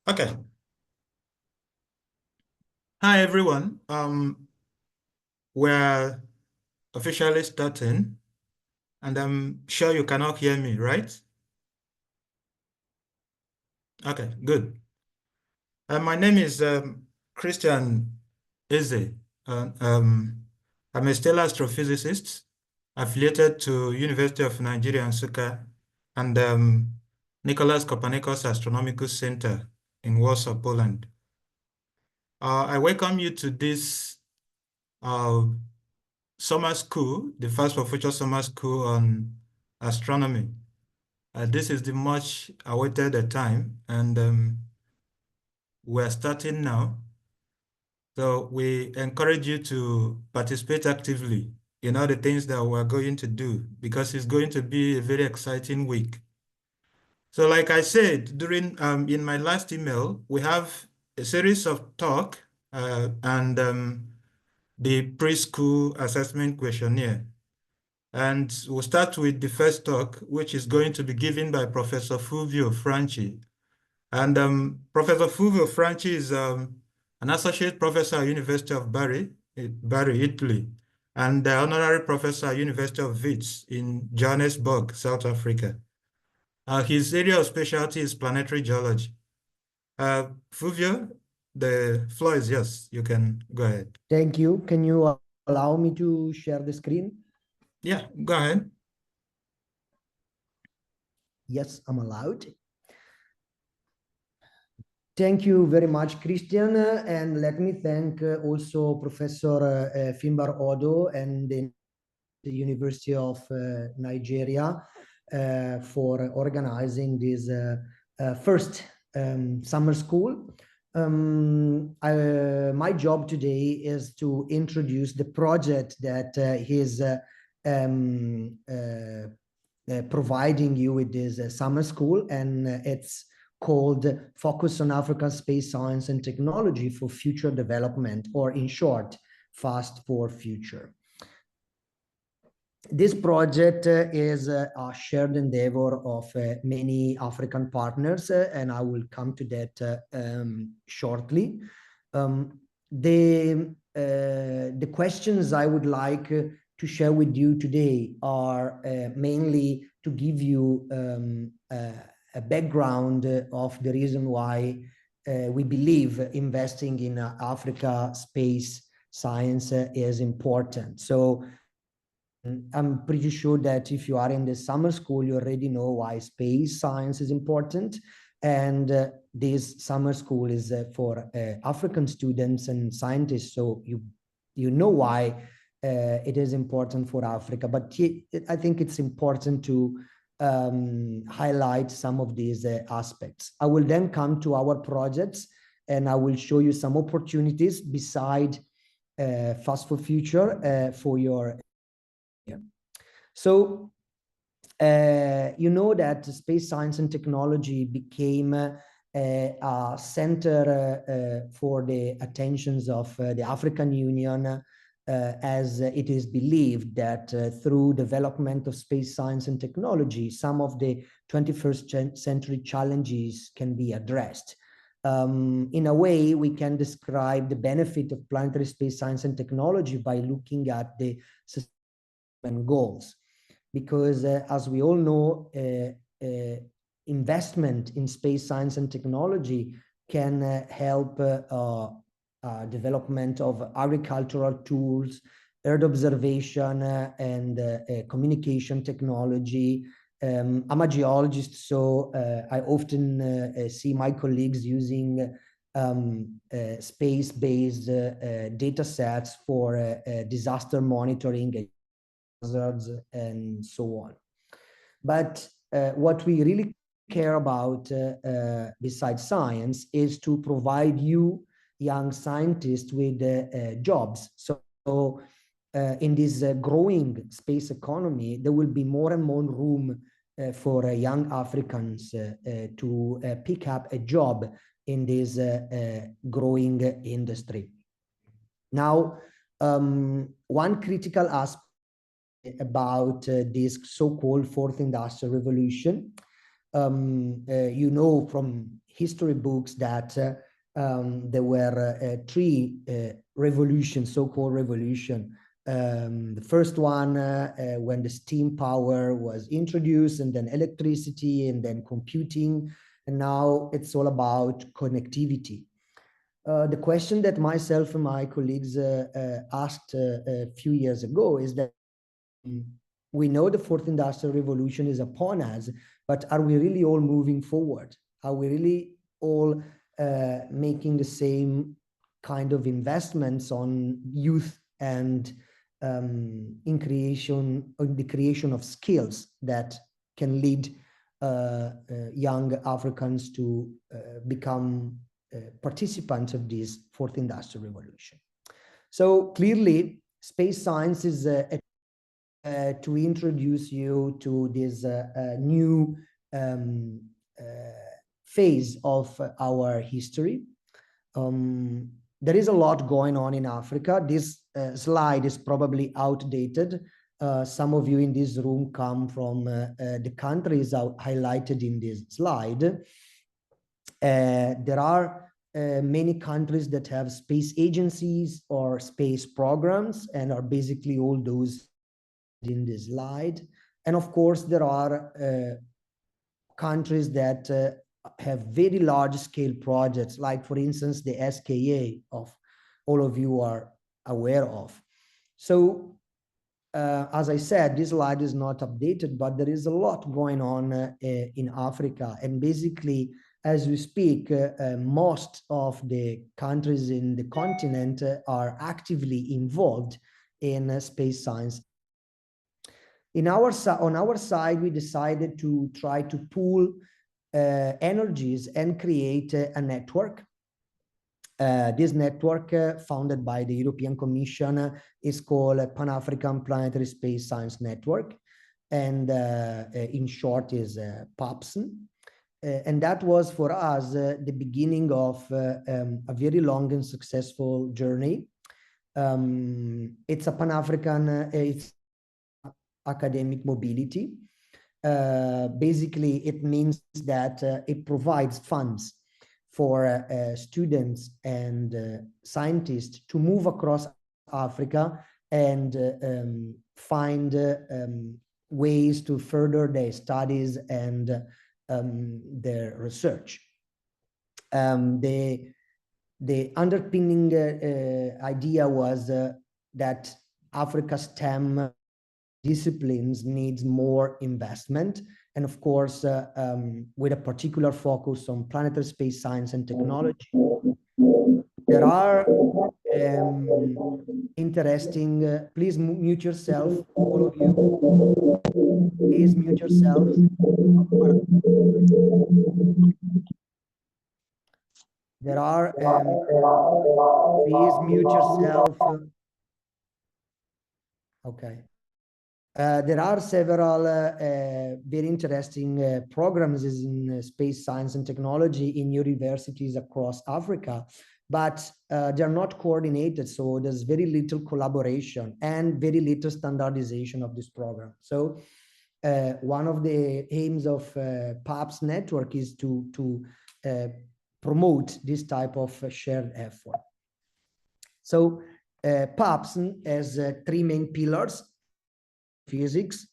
Okay. Hi, everyone. We're officially starting, and I'm sure you can all hear me, right? Okay, good. My name is Christian Eze. I'm a stellar astrophysicist affiliated to University of Nigeria, Nsukka, and Nicholas Copernicus Astronomical Center in Warsaw, Poland. I welcome you to this uh, summer school, the FAST4Future summer school on astronomy. This is the much awaited time, and we're starting now. So we encourage you to participate actively in all the things that we're going to do, because it's going to be a very exciting week. So like I said, during in my last email, we have a series of talk and the preschool assessment questionnaire. And we'll start with the first talk, which is going to be given by Professor Fulvio Franchi. And Professor Fulvio Franchi is an associate professor at University of Bari, Italy, and the honorary professor at University of Wits in Johannesburg, South Africa. His area of specialty is planetary geology. Fulvio, the floor is yours. You can go ahead. Thank you. Can you allow me to share the screen? Yeah, go ahead. Yes, I'm allowed. Thank you very much, Christian. And let me thank also Professor Finbar Odo and the University of Nigeria for organizing this first summer school. My job today is to introduce the project that he's providing you with this summer school, and it's called Focus on African Space Science and Technology for Future Development, or in short, FAST4Future. This project is a shared endeavor of many African partners, and I will come to that shortly. The questions I would like to share with you today are mainly to give you a background of the reason why we believe investing in Africa space science is important. So I'm pretty sure that if you are in the summer school, you already know why space science is important. And this summer school is for African students and scientists. So you know why it is important for Africa. But I think it's important to highlight some of these aspects. I will then come to our projects, and I will show you some opportunities beside FAST4Future for your. So you know that space science and technology became a center for the attentions of the African Union, as it is believed that through development of space science and technology, some of the 21st century challenges can be addressed. In a way, we can describe the benefit of planetary space science and technology by looking at the sustainable goals. Because as we all know, investment in space science and technology can help development of agricultural tools, Earth observation, and communication technology. I'm a geologist, so I often see my colleagues using space-based data sets for disaster monitoring, hazards, and so on. But what we really care about besides science is to provide you young scientists with jobs. So in this growing space economy, there will be more and more room for young Africans to pick up a job in this growing industry. Now, one critical aspect about this so-called fourth industrial revolution You know from history books that there were three revolutions, so-called revolution. The first one when the steam power was introduced, and then electricity, and then computing, and now it's all about connectivity. The question that myself and my colleagues asked a few years ago is that we know the fourth industrial revolution is upon us, but are we really all moving forward? Are we really all making the same kind of investments on youth and in the creation of skills that can lead young Africans to become participants of this fourth industrial revolution? So clearly, space science is to introduce you to this new phase of our history. There is a lot going on in Africa. This slide is probably outdated. Some of you in this room come from the countries highlighted in this slide. There are many countries that have space agencies or space programs, and are basically all those in this slide. And of course, there are countries that have very large scale projects, like for instance, the SKA of all of you are aware of. So as I said, this slide is not updated, but there is a lot going on in Africa. And basically, as we speak, most of the countries in the continent are actively involved in space science. On our side, we decided to try to pool energies and create a network. This network, founded by the European Commission, is called Pan-African Planetary Space Science Network, and in short is PAPSN. And that was for us the beginning of a very long and successful journey. It's a Pan-African, it's academic mobility. Basically, it means that it provides funds for students and scientists to move across Africa and find ways to further their studies and their research. The underpinning idea was that Africa's STEM disciplines needs more investment, and of course with a particular focus on planetary space science and technology. There are interesting, please mute yourself, all of you. Please mute yourselves. There are, please mute yourself. Okay. There are several very interesting programs in space science and technology in universities across Africa, but they're not coordinated, so there's very little collaboration and very little standardization of this program. So one of the aims of PAPS network is to promote this type of shared effort. So PAPS has three main pillars. Physics,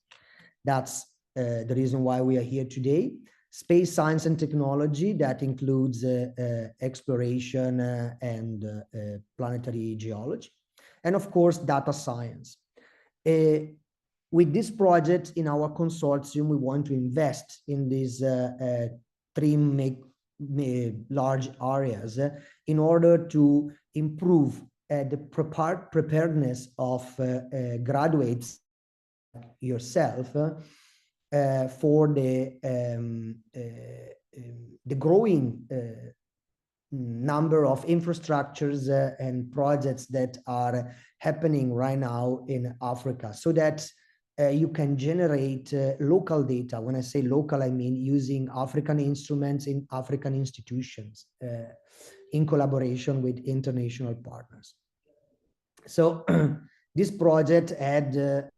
that's the reason why we are here today. Space science and technology, that includes exploration and planetary geology. And of course, data science. With this project in our consortium, we want to invest in these three large areas in order to improve the preparedness of graduates yourself for the growing number of infrastructures and projects that are happening right now in Africa, so that you can generate local data. When I say local, I mean using African instruments in African institutions in collaboration with international partners. So this project had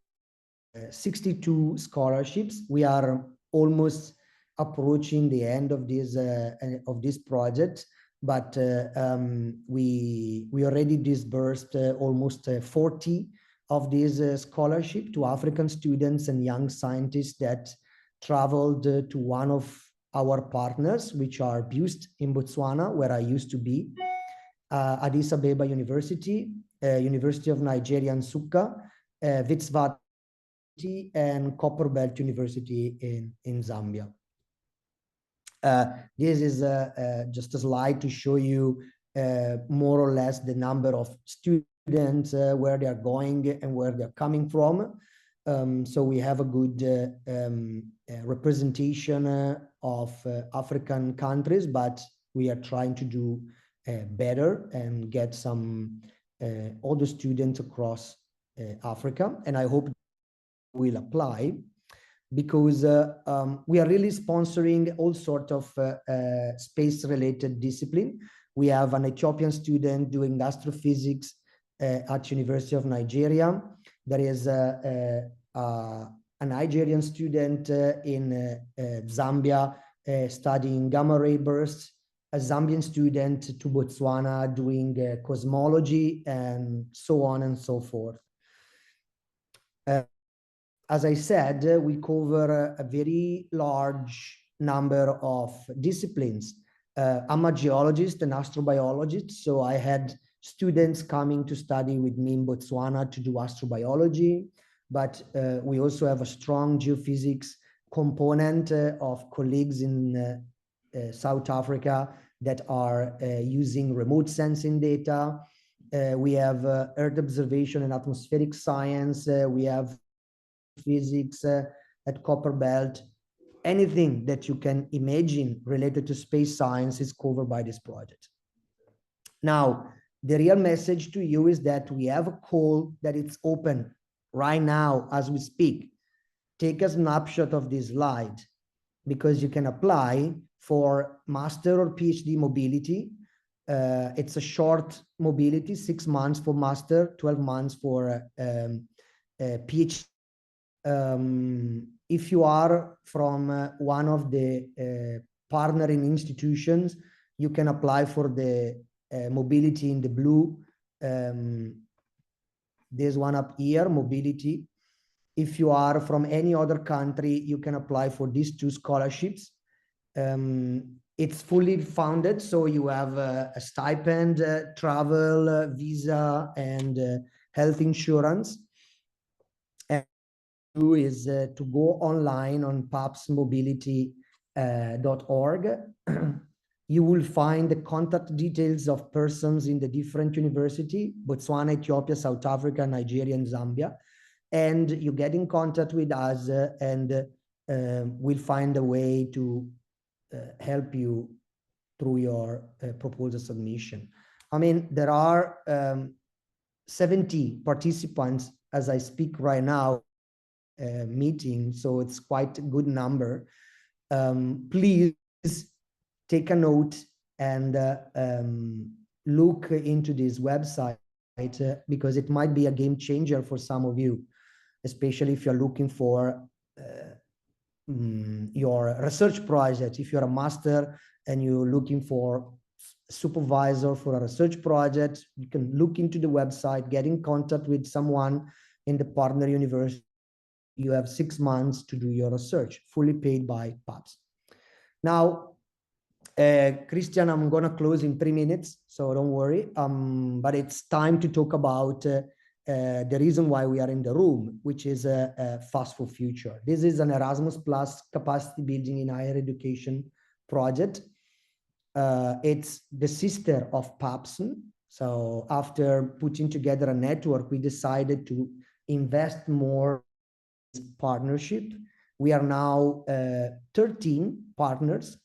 62 scholarships. We are almost approaching the end of this project, but we already disbursed almost 40 of these scholarship to African students and young scientists that traveled to one of our partners, which are BUST in Botswana, where I used to be, Addis Ababa University, University of Nigeria Nsukka, Witswater and Copperbelt University in Zambia. This is just a slide to show you more or less the number of students, where they are going and where they're coming from. So we have a good representation of African countries, but we are trying to do better and get some other students across Africa. And I hope will apply, because we are really sponsoring all sorts of space-related discipline. We have an Ethiopian student doing astrophysics at University of Nigeria. There is a Nigerian student in Zambia studying gamma ray bursts, a Zambian student to Botswana doing cosmology, and so on and so forth. As I said, we cover a very large number of disciplines. I'm a geologist and astrobiologist, so I had students coming to study with me in Botswana to do astrobiology, but we also have a strong geophysics component of colleagues in South Africa that are using remote sensing data. We have Earth observation and atmospheric science. We have physics at Copperbelt. Anything that you can imagine related to space science is covered by this project. Now, the real message to you is that we have a call that it's open right now as we speak. Take a snapshot of this slide, because you can apply for master or PhD mobility. It's a short mobility, 6 months for master, 12 months for PhD. If you are from one of the partnering institutions, you can apply for the mobility in the blue. There's one up here, mobility. If you are from any other country, you can apply for these 2 scholarships. It's fully funded, so you have a stipend, travel, visa, and health insurance. Is to go online on papsmobility.org. You will find the contact details of persons in the different university, Botswana, Ethiopia, South Africa, Nigeria, and Zambia. And you get in contact with us and we'll find a way to help you through your proposal submission. I mean, there are 70 participants as I speak right now meeting, so it's quite a good number. Please take a note and look into this website because it might be a game changer for some of you, especially if you're looking for your research project. If you're a master and you're looking for supervisor for a research project, you can look into the website, get in contact with someone in the partner university. You have 6 months to do your research, fully paid by PAPS. Now, Christian, I'm going to close in 3 minutes, so don't worry. But it's time to talk about the reason why we are in the room, which is FAST4Future. This is an Erasmus Plus capacity building in higher education project. It's the sister of PAPS. So after putting together a network, we decided to invest more partnership. We are now 13 partners.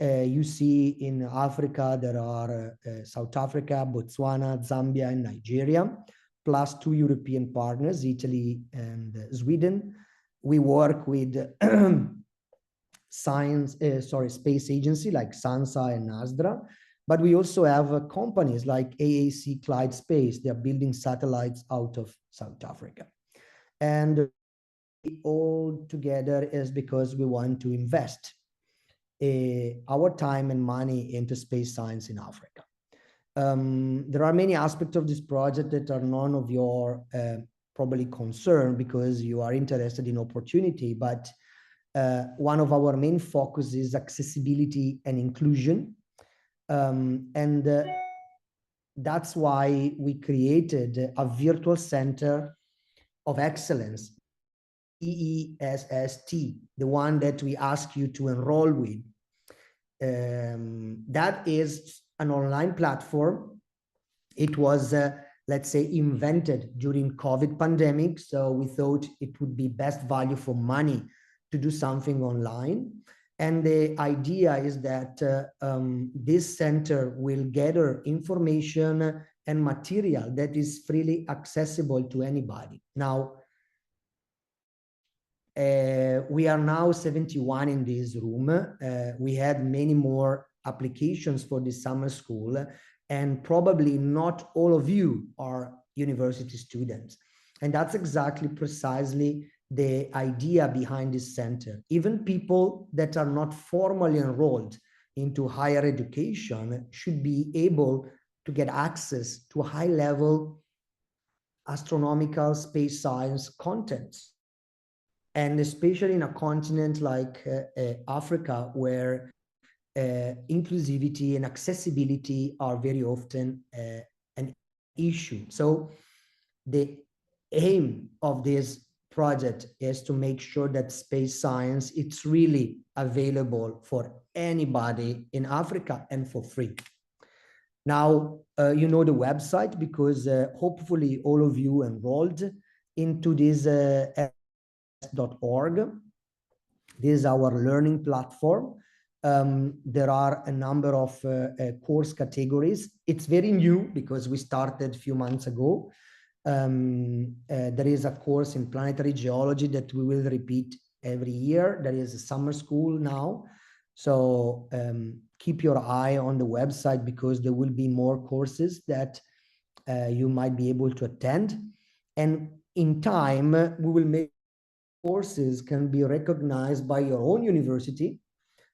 You see in Africa, there are South Africa, Botswana, Zambia, and Nigeria, plus 2 European partners, Italy and Sweden. We work with space agency like SANSA and NASDRA, but we also have companies like AAC Clyde Space. They're building satellites out of South Africa. And all together is because we want to invest. our time and money into space science in Africa. There are many aspects of this project that are none of your probably concern because you are interested in opportunity, but one of our main focus is accessibility and inclusion. And that's why we created a virtual center of excellence, EESST, the one that we ask you to enroll with. That is an online platform. It was, let's say, invented during COVID pandemic. So we thought it would be best value for money to do something online. And the idea is that this center will gather information and material that is freely accessible to anybody. Now, we are now 71 in this room. We had many more applications for the summer school, and probably not all of you are university students. And that's exactly precisely the idea behind this center. Even people that are not formally enrolled into higher education should be able to get access to high-level astronomical space science contents. And especially in a continent like Africa, where inclusivity and accessibility are very often an issue. So the aim of this project is to make sure that space science, it's really available for anybody in Africa and for free. Now, you know the website because hopefully all of you enrolled into this FAST4Future. This is our learning platform. There are a number of course categories. It's very new because we started a few months ago. There is a course in planetary geology that we will repeat every year. There is a summer school now. So keep your eye on the website because there will be more courses that you might be able to attend. And in time, we will make courses can be recognized by your own university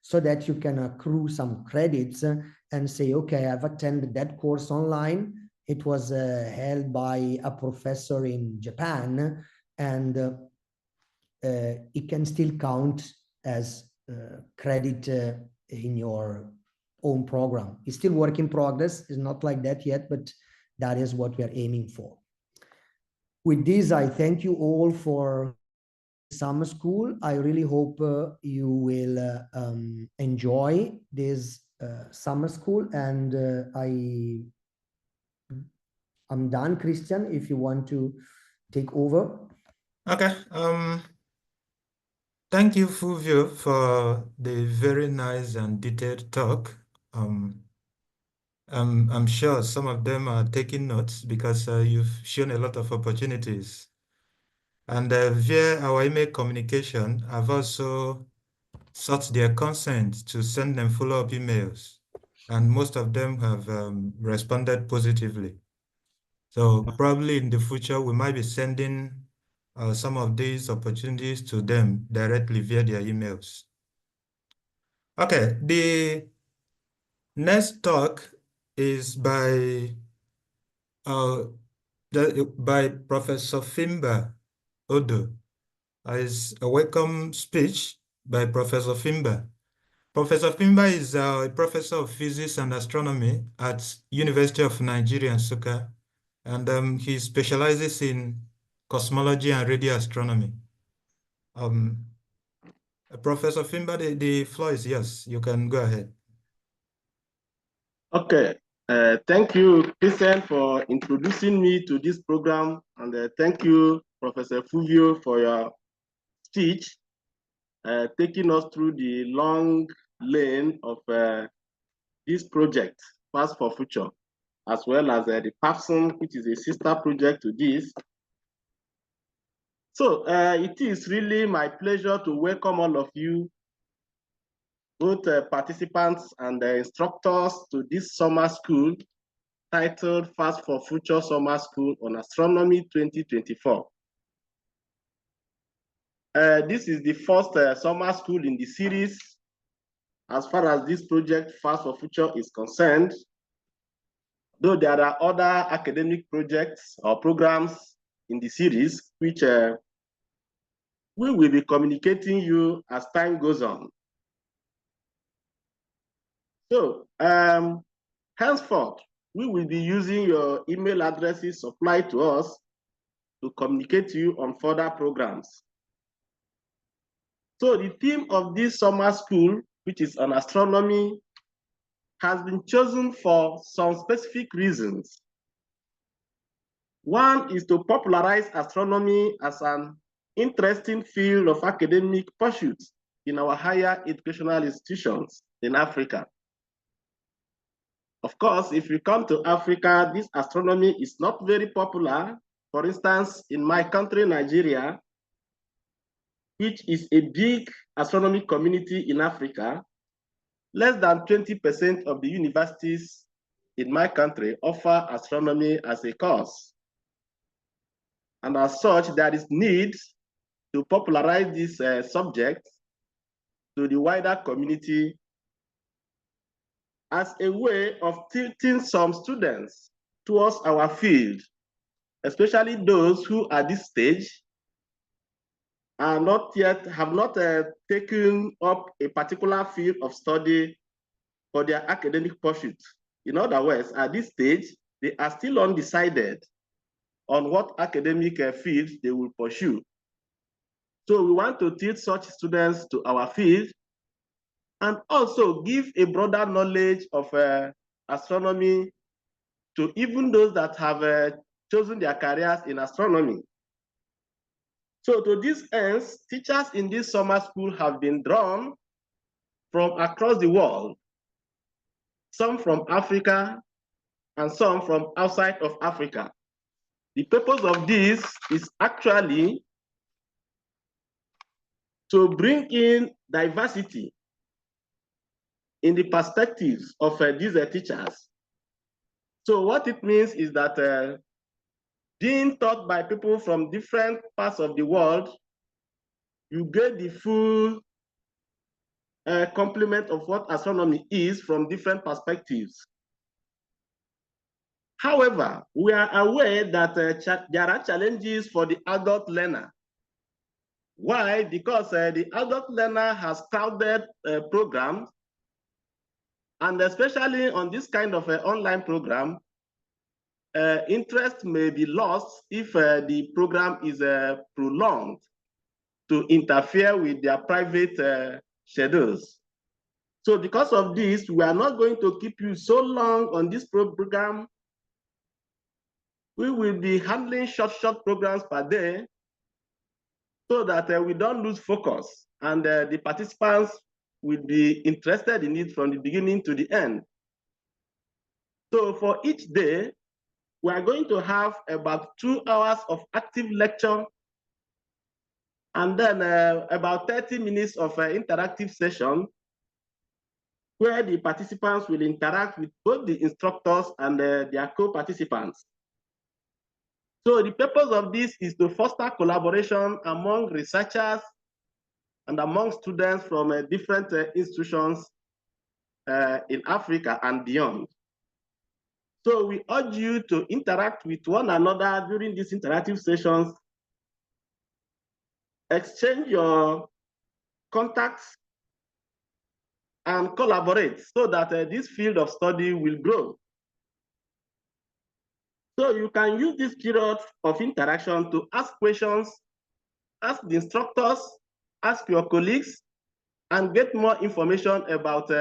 so that you can accrue some credits and say, okay, I've attended that course online. It was held by a professor in Japan, and it can still count as credit in your own program. It's still work in progress. It's not like that yet, but that is what we are aiming for. With this, I thank you all for summer school. I really hope you will enjoy this summer school, and I'm done. Christian, if you want to take over. Okay. Thank you, Fulvio, for the very nice and detailed talk. I'm sure some of them are taking notes because you've shown a lot of opportunities. And via our email communication, I've also sought their consent to send them follow-up emails. And most of them have responded positively. So probably in the future, we might be sending some of these opportunities to them directly via their emails. Okay, the next talk is by Professor Fimba Odo. Is a welcome speech by Professor Fimba. Professor Fimba is a professor of physics and astronomy at University of Nigeria, Nsukka, and he specializes in cosmology and radio astronomy. Professor Fimba, the floor is yours. You can go ahead. Okay. Thank you, Christian, for introducing me to this program. And thank you, Professor Fulvio, for your speech, taking us through the long lane of this project, FAST4Future, as well as the PAPSON, which is a sister project to this. So it is really my pleasure to welcome all of you, both participants and instructors, to this summer school titled FAST4Future Summer School on Astronomy 2024. This is the first summer school in the series, as far as this project FAST4Future is concerned, though there are other academic projects or programs in the series, which we will be communicating you as time goes on. So henceforth, we will be using your email addresses supplied to us to communicate to you on further programs. So the theme of this summer school, which is on astronomy, has been chosen for some specific reasons. One is to popularize astronomy as an interesting field of academic pursuits in our higher educational institutions in Africa. Of course, if you come to Africa, this astronomy is not very popular. For instance, in my country, Nigeria, which is a big astronomy community in Africa, less than 20% of the universities in my country offer astronomy as a course. And as such, there is need to popularize this subject to the wider community as a way of tilting some students towards our field, especially those who at this stage have not taken up a particular field of study for their academic pursuit. In other words, at this stage, they are still undecided on what academic fields they will pursue. So we want to teach such students to our field and also give a broader knowledge of astronomy to even those that have chosen their careers in astronomy. So to these ends, teachers in this summer school have been drawn from across the world, some from Africa and some from outside of Africa. The purpose of this is actually to bring in diversity in the perspectives of these teachers. So what it means is that being taught by people from different parts of the world, you get the full complement of what astronomy is from different perspectives. However, we are aware that there are challenges for the adult learner. Why? Because the adult learner has crowded programs, and especially on this kind of online program, interest may be lost if the program is prolonged to interfere with their private schedules. So because of this, we are not going to keep you so long on this program. We will be handling short programs per day so that we don't lose focus and the participants will be interested in it from the beginning to the end. So for each day, we are going to have about 2 hours of active lecture and then about 30 minutes of interactive session where the participants will interact with both the instructors and their co-participants. So the purpose of this is to foster collaboration among researchers and among students from different institutions in Africa and beyond. So we urge you to interact with one another during these interactive sessions, exchange your contacts, and collaborate so that this field of study will grow. So you can use this period of interaction to ask questions, ask the instructors, ask your colleagues, and get more information about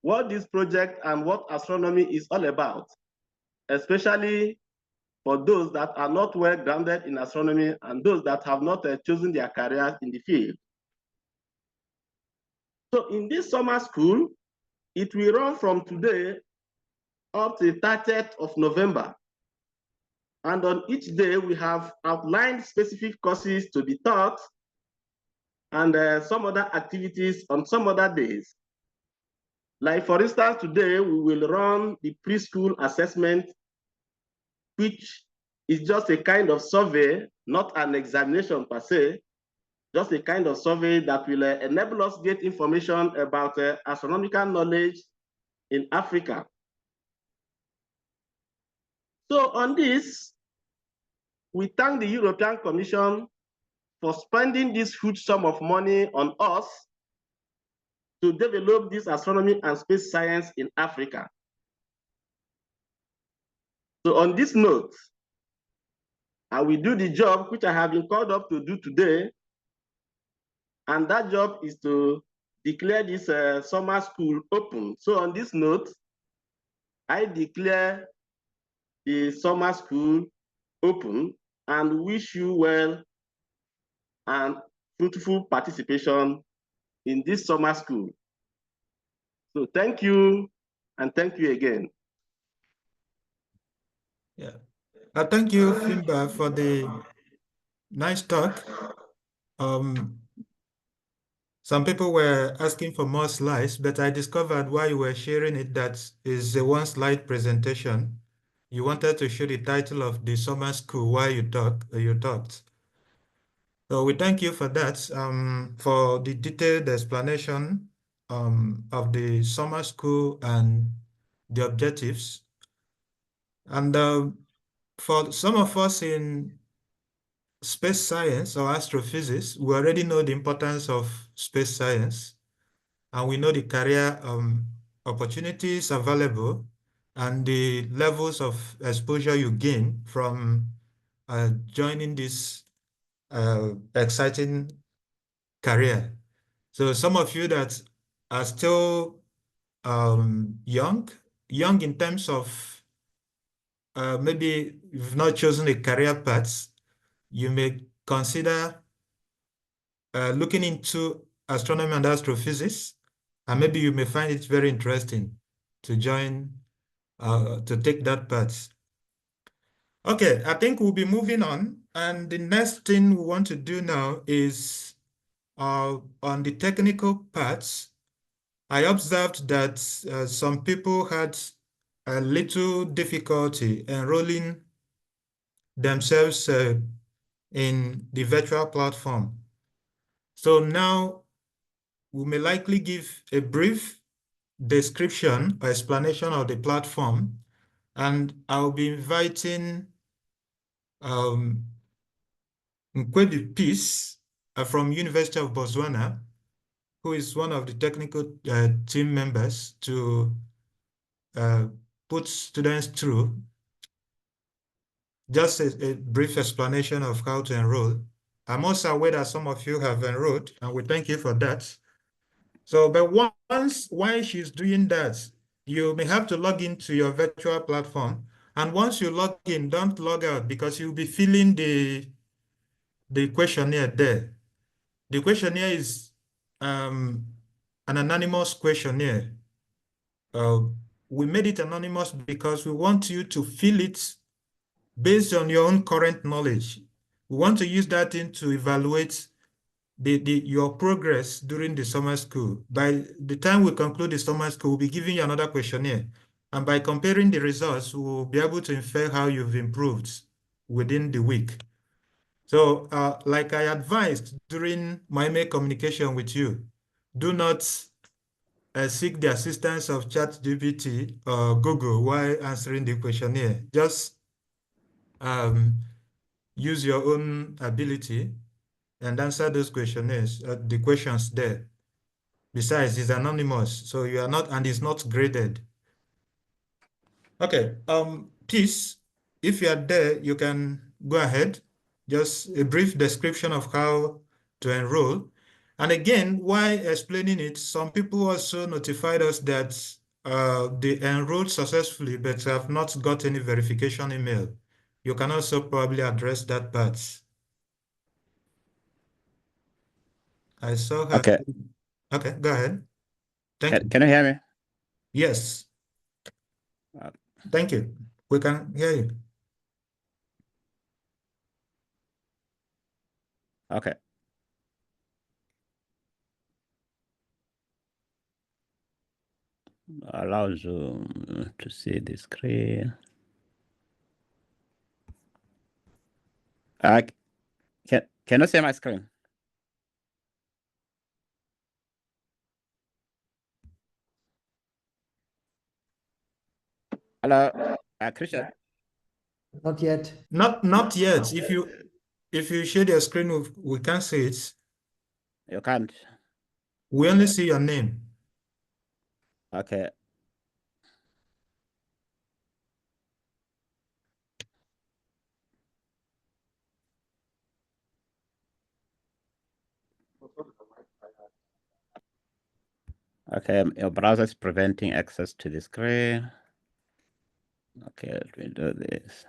what this project and what astronomy is all about, especially for those that are not well grounded in astronomy and those that have not chosen their careers in the field. So in this summer school, it will run from today up to the 30th of November. And on each day, we have outlined specific courses to be taught and some other activities on some other days. Like for instance, today we will run the preschool assessment, which is just a kind of survey, not an examination per se, just a kind of survey that will enable us get information about astronomical knowledge in Africa. So on this, we thank the European Commission for spending this huge sum of money on us to develop this astronomy and space science in Africa. So on this note, I will do the job which I have been called up to do today, and that job is to declare this summer school open. So on this note, I declare the summer school open and wish you well and fruitful participation in this summer school. So thank you, and thank you again. Yeah. Thank you, Fimba, for the nice talk. Some people were asking for more slides, but I discovered while you were sharing it that is a one-slide presentation. You wanted to show the title of the summer school while you talked. So we thank you for that, for the detailed explanation of the summer school and the objectives. And for some of us in space science or astrophysics, we already know the importance of space science, and we know the career opportunities available and the levels of exposure you gain from joining this exciting career. So some of you that are still young in terms of maybe you've not chosen a career path, you may consider looking into astronomy and astrophysics, and maybe you may find it very interesting to join, to take that path. Okay, I think we'll be moving on. And the next thing we want to do now is on the technical parts. I observed that some people had a little difficulty enrolling themselves in the virtual platform. So now we may likely give a brief description or explanation of the platform, and I'll be inviting Nkwebi Peace from University of Botswana, who is one of the technical team members, to put students through just a brief explanation of how to enroll. I'm also aware that some of you have enrolled, and we thank you for that. So, but while she's doing that, you may have to log into your virtual platform. And once you log in, don't log out, because you'll be filling the questionnaire there. The questionnaire is an anonymous questionnaire. We made it anonymous because we want you to fill it based on your own current knowledge. We want to use that thing to evaluate your progress during the summer school. By the time we conclude the summer school, we'll be giving you another questionnaire. And by comparing the results, we'll be able to infer how you've improved within the week. So like I advised during my mail communication with you, do not seek the assistance of ChatGPT or Google while answering the questionnaire. Just use your own ability and answer those questionnaires, the questions there. Besides, it's anonymous, so you are not, and it's not graded. Okay, Peace, if you are there, you can go ahead. Just a brief description of how to enroll. And again, while explaining it, some people also notified us that they enrolled successfully, but have not got any verification email. You can also probably address that part. I saw her. Okay. Okay, go ahead. Thank you. Can you hear me? Yes. Thank you. We can hear you. Okay. Allow Zoom to see the screen. Can you see my screen? Hello, Christian. Not yet. Not yet. If you share your screen, we can see it. You can't. We only see your name. Okay. Okay, your browser is preventing access to the screen. Okay, let me do this.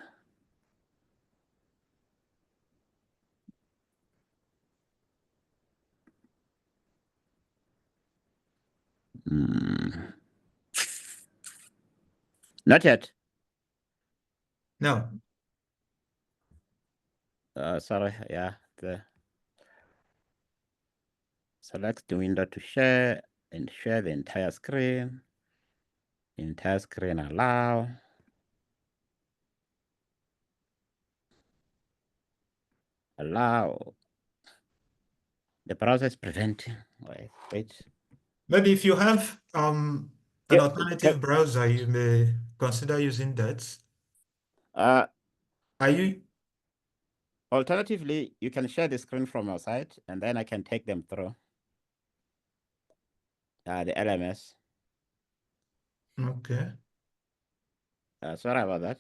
Not yet. No. Sorry, yeah. Select the window to share and share the entire screen. Entire screen allow. Allow. The browser is preventing. Wait. Maybe if you have an Yeah, alternative browser, you may consider using that. Are you? Alternatively, you can share the screen from your side, and then I can take them through the LMS. Okay. Sorry about that.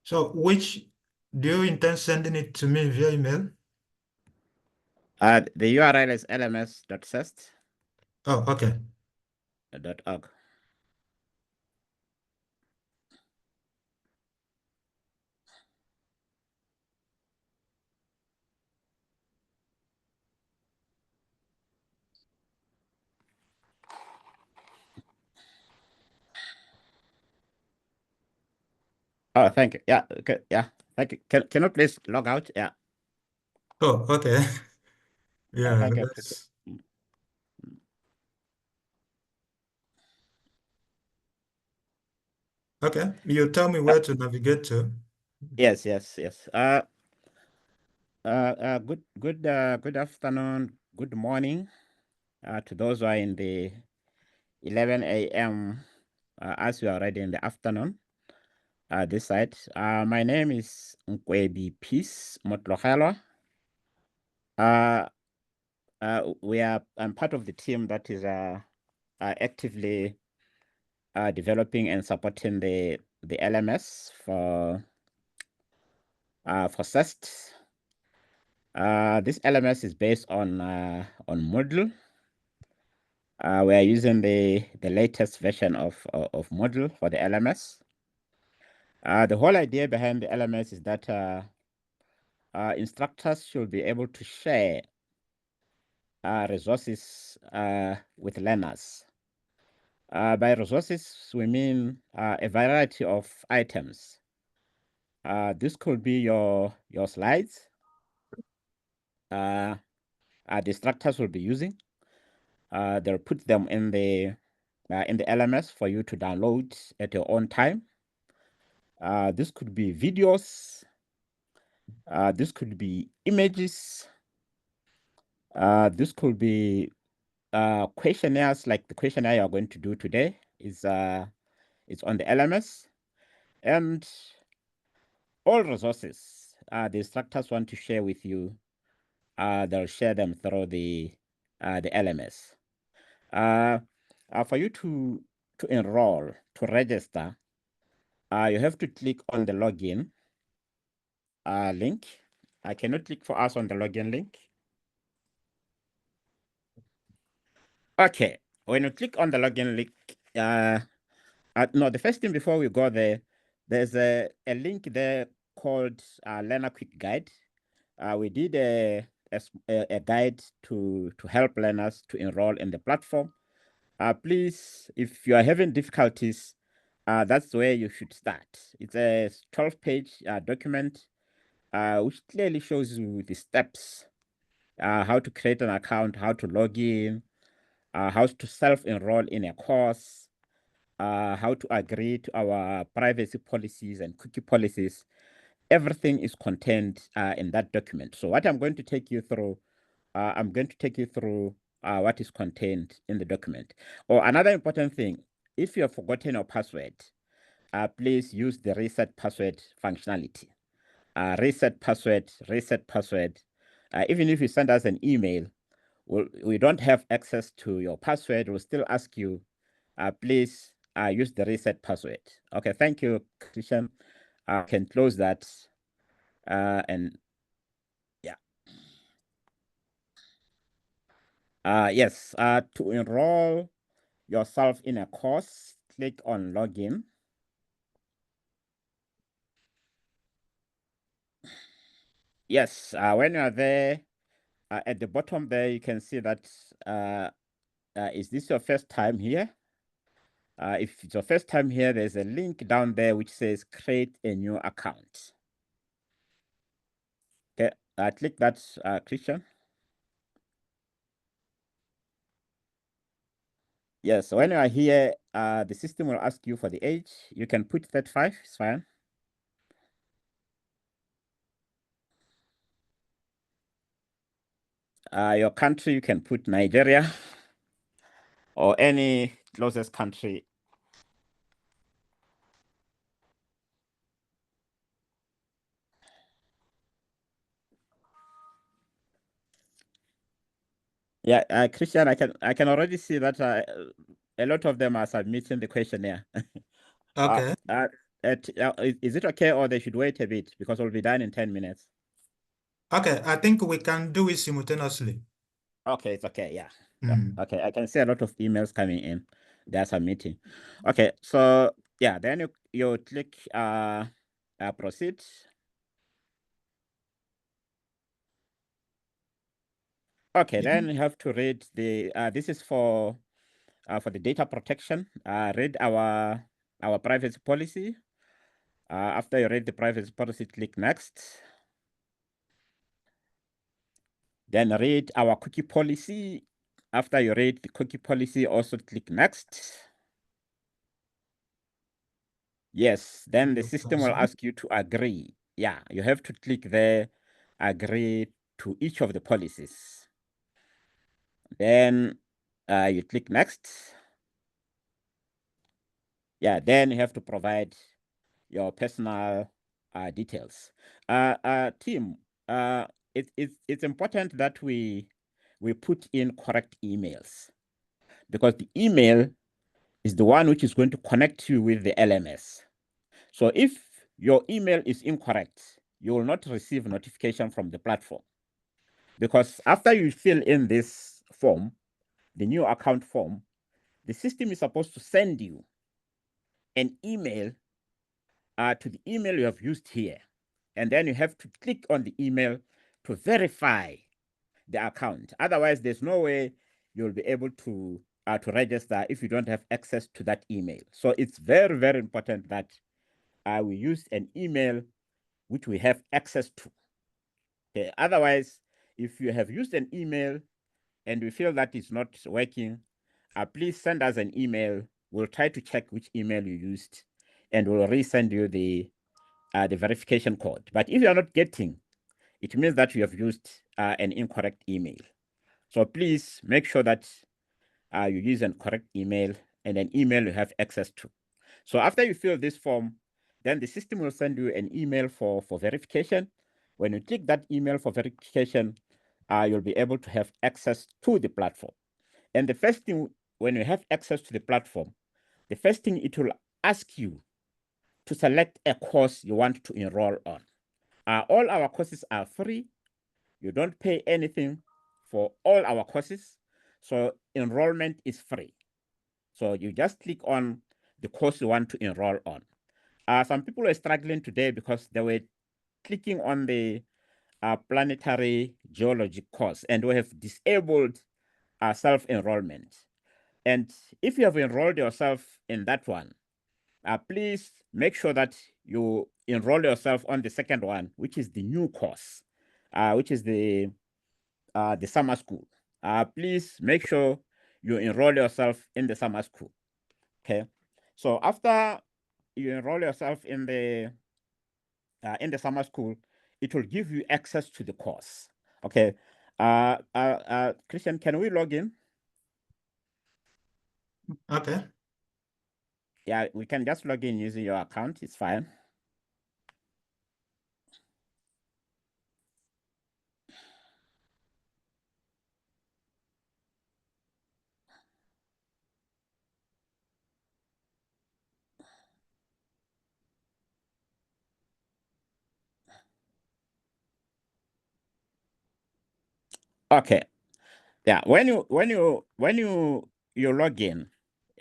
So do you intend sending it to me via email? The URL is lms.cest.org. Oh, okay. Oh, thank you. Yeah, okay, yeah. Thank you. Can you please log out? Yeah. Oh, okay. Yeah, Thank you. that's okay. You tell me where to navigate to. Yes. Good afternoon, good morning to those who are in the 11 a.m. As we are already in the afternoon. This side. My name is Nkwebi Peace Motlogelo. I'm part of the team that is actively developing and supporting the LMS for CEST. This LMS is based on Moodle. We are using the latest version of Moodle for the LMS. The whole idea behind the LMS is that instructors should be able to share resources with learners. By resources, we mean a variety of items. This could be your slides. The instructors will be using. They'll put them in the LMS for you to download at your own time. This could be videos. This could be images. This could be questionnaires, like the questionnaire you're going to do today is it's on the LMS. And all resources the instructors want to share with you, they'll share them through the LMS. For you to enroll, to register, you have to click on the login link. Can you click for us on the login link? Okay, when you click on the login link, no, the first thing before we go there, there's a link there called Learner Quick Guide. We did a guide to help learners to enroll in the platform. Please, if you are having difficulties, that's where you should start. It's a 12-page document which clearly shows you the steps, how to create an account, how to log in, how to self-enroll in a course, how to agree to our privacy policies and cookie policies, everything is contained in that document. So what I'm going to take you through, what is contained in the document. Or another important thing, if you have forgotten your password, please use the reset password functionality. Reset password. Even if you send us an email, we don't have access to your password, we'll still ask you, please use the reset password. Okay, thank you, Christian. I can close that. And yeah. Yes, to enroll yourself in a course, click on login. Yes, when you are there, at the bottom there, you can see that, is this your first time here? If it's your first time here, there's a link down there which says create a new account. Okay, click that, Christian. Yes, so when you are here, the system will ask you for the age. You can put 35, it's fine. Your country, you can put Nigeria or any closest country. Yeah, Christian, I can already see that a lot of them are submitting the questionnaire. Okay. Is it okay, or they should wait a bit because we'll be done in 10 minutes? Okay, I think we can do it simultaneously. Okay, it's okay. Yeah. Mm. Okay, I can see a lot of emails coming in. They're submitting. Okay, so yeah, then you click proceed. Okay, then you have to read the this is for the data protection. Read our privacy policy. After you read the privacy policy, click next. Then read our cookie policy. After you read the cookie policy, also click next. Yes, then the system will ask you to agree. Yeah, you have to click there, agree to each of the policies. Then you click next. Yeah, then you have to provide your personal details. Team, it's important that we put in correct emails, because the email is the one which is going to connect you with the LMS. So if your email is incorrect, you will not receive notification from the platform, because after you fill in this form, the new account form, the system is supposed to send you an email to the email you have used here. And then you have to click on the email to verify the account. Otherwise, there's no way you'll be able to register if you don't have access to that email. So it's very, very important that we use an email which we have access to. Okay. Otherwise, if you have used an email and we feel that it's not working, please send us an email. We'll try to check which email you used, and we'll resend you the verification code. But if you're not getting, it means that you have used an incorrect email. So please make sure that you use an correct email and an email you have access to. So after you fill this form, then the system will send you an email for verification. When you click that email for verification, you'll be able to have access to the platform. And the first thing, when you have access to the platform, the first thing it will ask you to select a course you want to enroll on. All our courses are free. You don't pay anything for all our courses. So enrollment is free. So you just click on the course you want to enroll on. Some people are struggling today because they were clicking on the planetary geology course, and we have disabled self-enrollment. And if you have enrolled yourself in that one, please make sure that you enroll yourself on the second one, which is the new course, which is the summer school. Please make sure you enroll yourself in the summer school. Okay. So after you enroll yourself in the in the summer school, it will give you access to the course. Okay. Christian, can we log in? Okay. Yeah, we can just log in using your account. It's fine. Okay. Yeah, when you log in,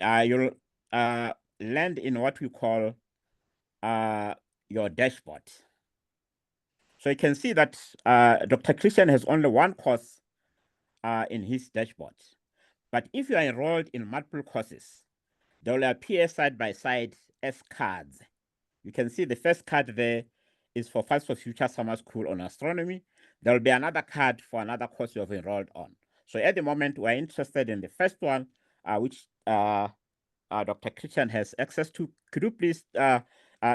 you'll land in what we call your dashboard. So you can see that Dr. Christian has only one course in his dashboard. But if you are enrolled in multiple courses, they will appear side by side as cards. You can see the first card there is for FAST4Future Summer School on Astronomy. There will be another card for another course you have enrolled on. So at the moment, we're interested in the first one, which Dr. Christian has access to. Could you please,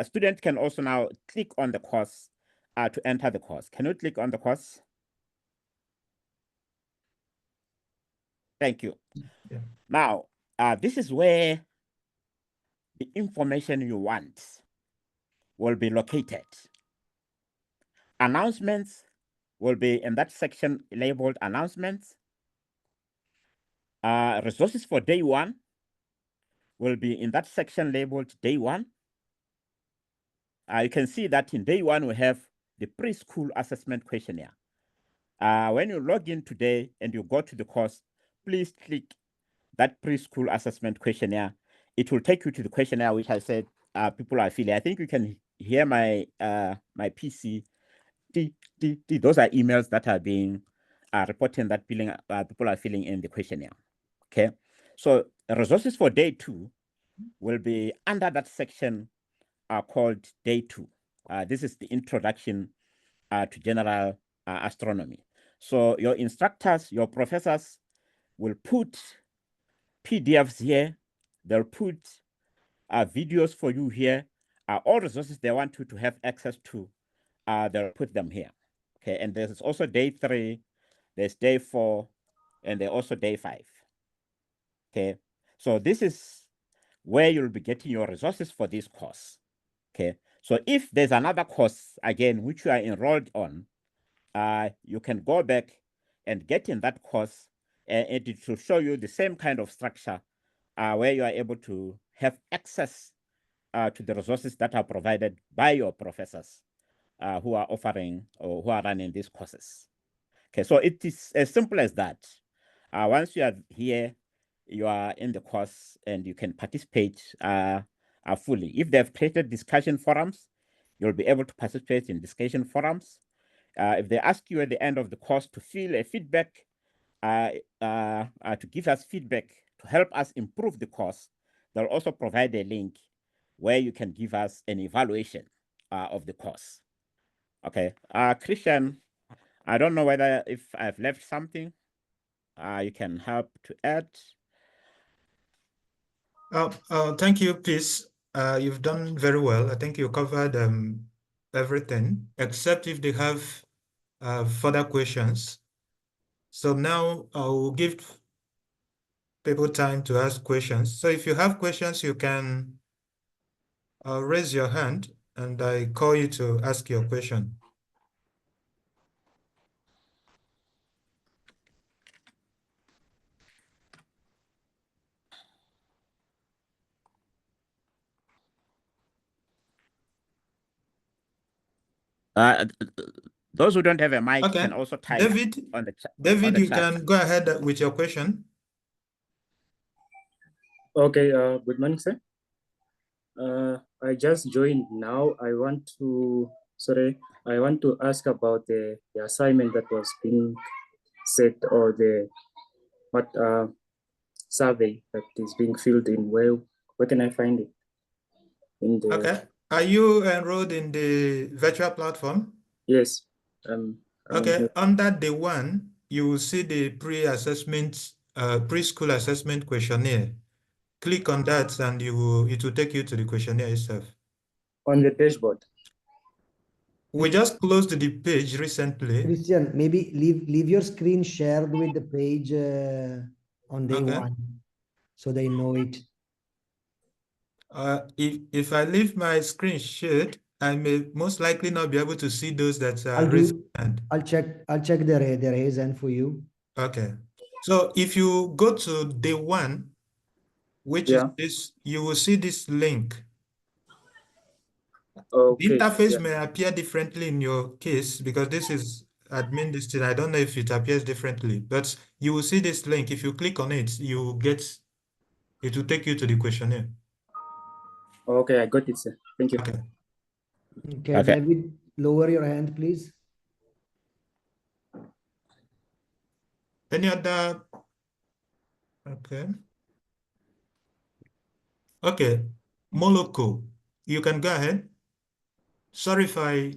students can also now click on the course to enter the course. Can you click on the course? Thank you. Yeah. Now, this is where the information you want will be located. Announcements will be in that section labeled announcements. Resources for day one will be in that section labeled day one. You can see that in day one, we have the preschool assessment questionnaire. When you log in today and you go to the course, please click that preschool assessment questionnaire. It will take you to the questionnaire, which I said people are filling. I think you can hear my my PC. Those are emails that are being reporting that people are filling in the questionnaire. Okay, so resources for day two will be under that section called day two. This is the introduction to general astronomy. So your instructors, your professors will put PDFs here. They'll put videos for you here. All resources they want you to have access to, they'll put them here. Okay, and there's also day three, there's day four, and there's also day five. Okay, so this is where you'll be getting your resources for this course. Okay, so if there's another course, again, which you are enrolled on, you can go back and get in that course, and it will show you the same kind of structure where you are able to have access to the resources that are provided by your professors who are offering or who are running these courses. Okay, so it is as simple as that. Once you are here, you are in the course and you can participate fully. If they've created discussion forums, you'll be able to participate in discussion forums. If they ask you at the end of the course to fill a feedback, to give us feedback to help us improve the course, they'll also provide a link where you can give us an evaluation of the course. Okay, Christian, I don't know whether if I've left something, you can help to add. Thank you, please. You've done very well. I think you covered everything, except if they have further questions. So now I will give people time to ask questions. So if you have questions, you can raise your hand and I call you to ask your question. Those who don't have a mic Okay. can also type David, on the chat. David, you can go ahead with your question. Okay, good morning, sir. I just joined now. I want to ask about the assignment that was being set, or the survey that is being filled in. Where can I find it? Okay. Are you enrolled in the virtual platform? Yes. Okay. Under day one, you will see the pre-assessment, preschool assessment questionnaire. Click on that and it will take you to the questionnaire itself. On the dashboard? We just closed the page recently. Christian, maybe leave your screen shared with the page on day Okay. one, so they know it. If I leave my screen shared, I may most likely not be able to see those that are I'll raised do. hand. I'll check the raise hand for you. Okay. So if you go to day one, which is Yeah. this, you will see this link. The Okay. interface Yeah. may appear differently in your case because this is admin listed. I don't know if it appears differently, but you will see this link. If you click on it, you will get, it will take you to the questionnaire. Okay, I got it, sir. Thank you. Okay. Okay, Okay. David, lower your hand, please. Any other? Okay. Okay. Moloko, you can go ahead. Sorry if I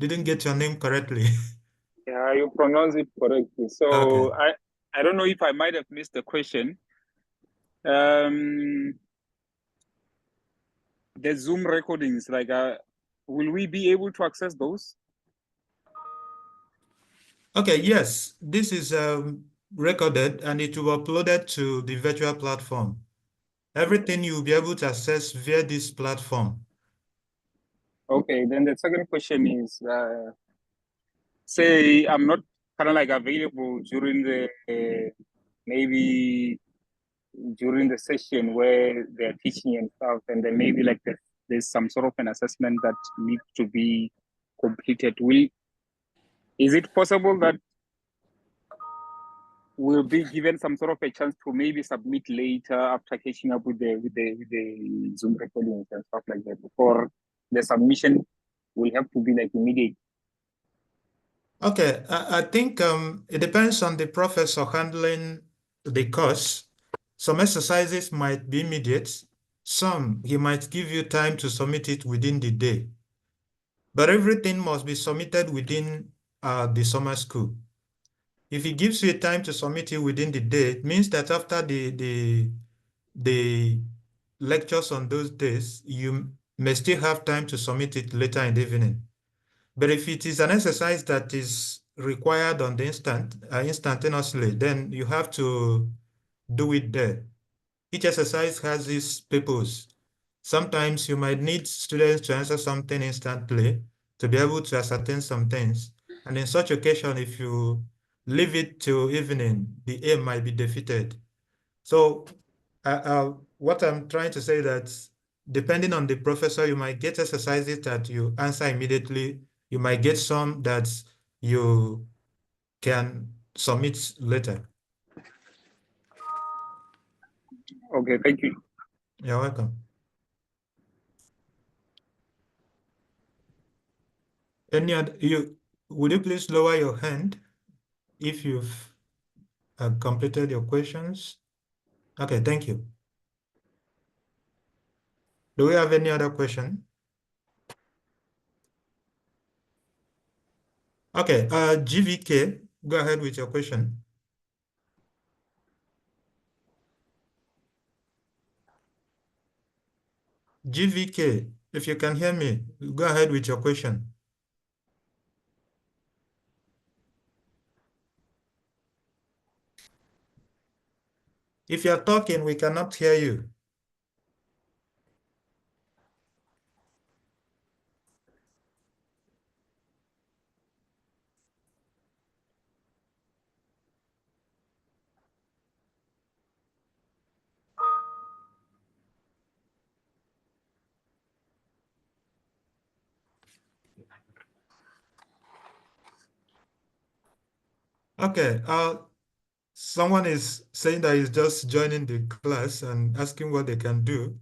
didn't get your name correctly. Yeah, you pronounce it correctly. So Okay. I don't know if I might have missed the question. The Zoom recordings, like, will we be able to access those? Okay, yes, this is recorded and it will be uploaded to the virtual platform. Everything you'll be able to access via this platform. Okay, then the second question is, say I'm not kind of like available during the maybe during the session where they're teaching and stuff, and then maybe like there's some sort of an assessment that needs to be completed. Is it possible that we'll be given some sort of a chance to maybe submit later after catching up with the Zoom recordings and stuff like that, or the submission will have to be like immediate? Okay, I think it depends on the professor handling the course. Some exercises might be immediate. Some, he might give you time to submit it within the day. But everything must be submitted within the summer school. If he gives you a time to submit it within the day, it means that after the lectures on those days, you may still have time to submit it later in the evening. But if it is an exercise that is required on the instantaneously, then you have to do it there. Each exercise has its purpose. Sometimes you might need students to answer something instantly to be able to ascertain some things. And in such occasion, if you leave it till evening, the aim might be defeated. So what I'm trying to say that depending on the professor, you might get exercises that you answer immediately. You might get some that you can submit later. Okay, thank you. You're welcome. Any other, would you please lower your hand if you've completed your questions? Okay, thank you. Do we have any other question? Okay, GVK, go ahead with your question. GVK, if you can hear me, go ahead with your question. If you're talking, we cannot hear you. Okay, someone is saying that he's just joining the class and asking what they can do.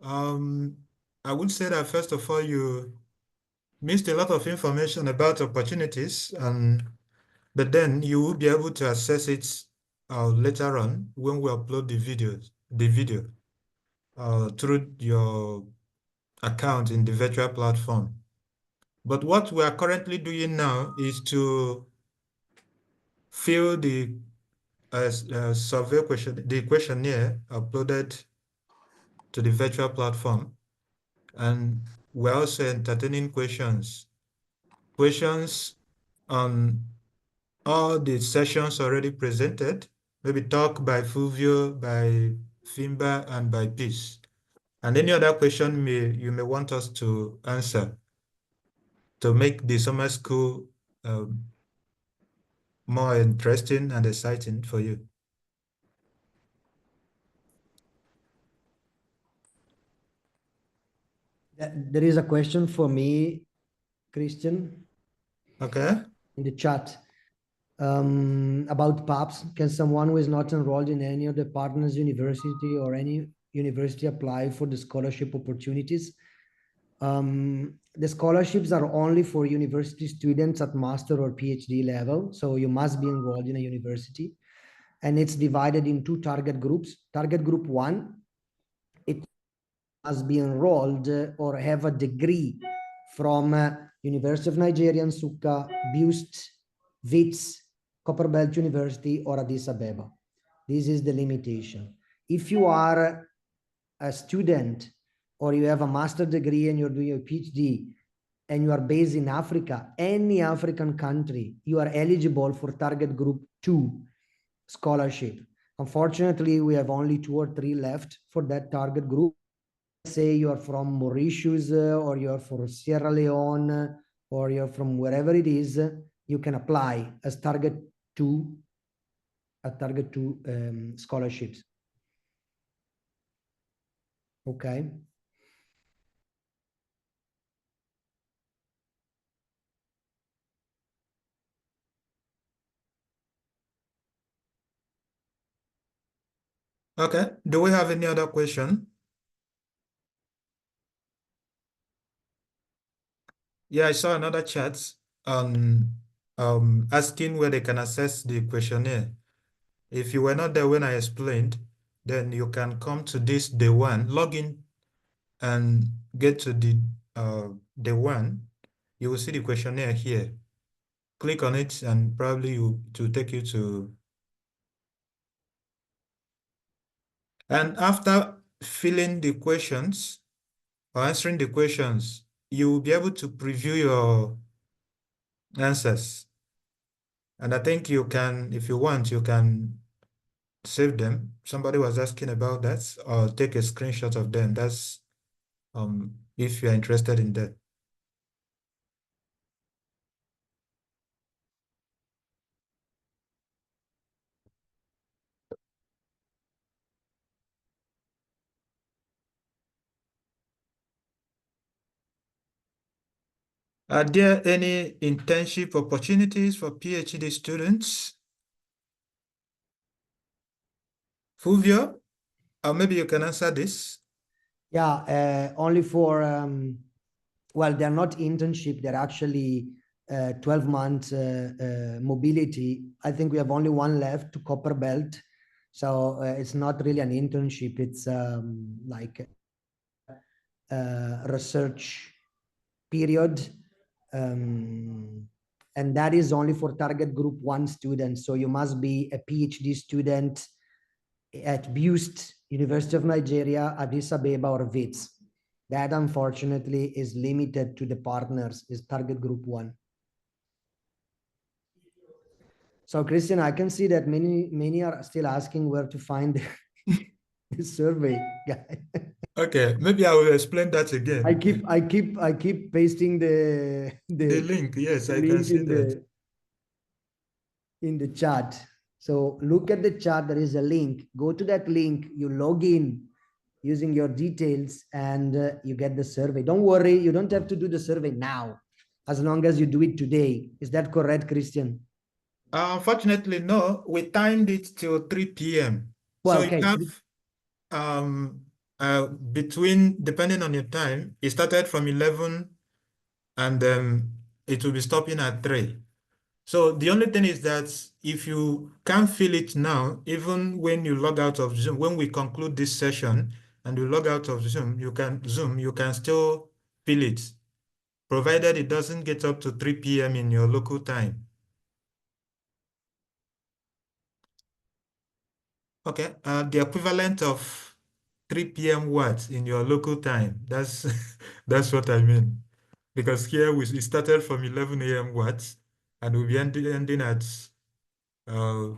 I would say that first of all, you missed a lot of information about opportunities, but then you will be able to access it later on when we upload the video through your account in the virtual platform. But what we are currently doing now is to fill the survey question, the questionnaire uploaded to the virtual platform. And we're also entertaining questions. Questions on all the sessions already presented, maybe talk by Fulvio, by Fimba, and by Peace. And any other question you may want us to answer to make the summer school more interesting and exciting for you. There is a question for me, Christian. Okay. In the chat about PAPS. Can someone who is not enrolled in any of the partners university or any university apply for the scholarship opportunities? The scholarships are only for university students at master or PhD level. So you must be enrolled in a university. And it's divided in two target groups. Target group 1, it must be enrolled or have a degree from University of Nigeria, Nsukka, BUST, WITS, Copperbelt University, or Addis Abeba. This is the limitation. If you are a student or you have a master degree and you're doing a PhD and you are based in Africa, any African country, you are eligible for target group 2 scholarship. Unfortunately, we have only 2 or 3 left for that target group. Say you are from Mauritius or you're from Sierra Leone or you're from wherever it is, you can apply as target 2 scholarships. Okay. Okay. Do we have any other question? Yeah, I saw another chat on asking where they can access the questionnaire. If you were not there when I explained, then you can come to this day one, log in and get to the day one. You will see the questionnaire here. Click on it and probably it will take you to. And after filling the questions or answering the questions, you will be able to preview your answers. And I think you can, if you want, you can save them. Somebody was asking about that, or take a screenshot of them. That's if you're interested in that. Are there any internship opportunities for PhD students? Fulvio, or maybe you can answer this. Yeah, only for, well, they're not internship, they're actually 12 months mobility. I think we have only one left to Copperbelt. So it's not really an internship, it's like research period. And that is only for target group 1 students. So you must be a PhD student at BUST, University of Nigeria, Addis Abeba, or WITS. That unfortunately is limited to the partners, is target group 1. So Christian, I can see that many are still asking where to find the survey guy. Okay, maybe I will explain that again. I keep pasting the link. Yes, the I can see that. In the chat. So look at the chat, there is a link. Go to that link, you log in using your details and you get the survey. Don't worry, you don't have to do the survey now, as long as you do it today. Is that correct, Christian? Unfortunately, no. We timed it till 3 p.m. Well, so okay. You have between, depending on your time, it started from 11 and it will be stopping at 3. So the only thing is that if you can't fill it now, even when you log out of Zoom, when we conclude this session and you log out of Zoom, you can still fill it, provided it doesn't get up to 3 p.m. in your local time. Okay, the equivalent of 3 p.m. what in your local time. That's that's what I mean. Because here we started from 11 a.m. what, and we'll be ending at 3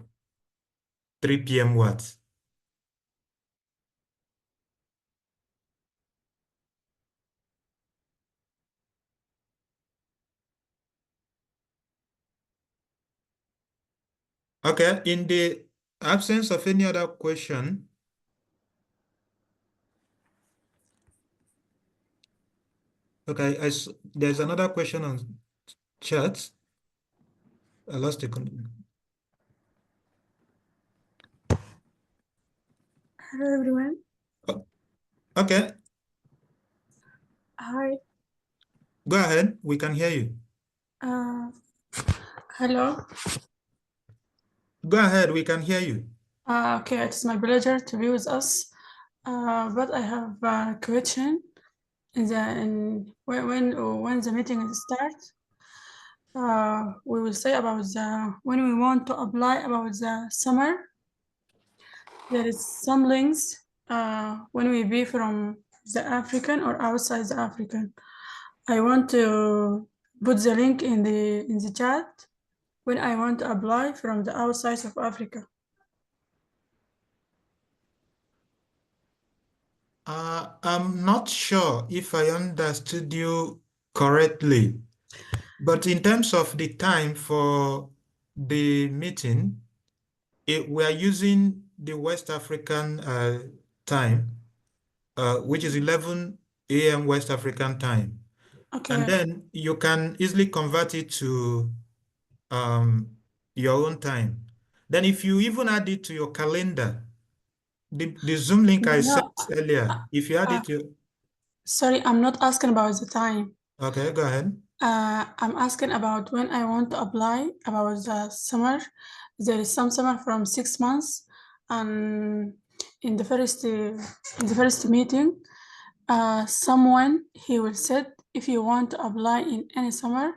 p.m. what. Okay, in the absence of any other question, okay, there's another question on chat. I lost it. Hello everyone. Okay, Hi. go ahead. We can hear you. Hello. Go ahead. We can hear you. Okay, it's my pleasure to be with us. But I have a question. When the meeting starts, we will say about when we want to apply about the summer. There is some links when we be from the African or outside the African. I want to put the link in the chat when I want to apply from the outside of Africa. I'm not sure if I understood you correctly, but in terms of the time for the meeting, we are using the West African time, which is 11 a.m. West African time. Okay. And then you can easily convert it to your own time. Then if you even add it to your calendar, the Zoom link I sent earlier, if you add it to... Sorry, I'm not asking about the time. Okay, go ahead. I'm asking about when I want to apply about the summer. There is some summer from 6 months, and in the first meeting, someone he will said if you want to apply in any summer,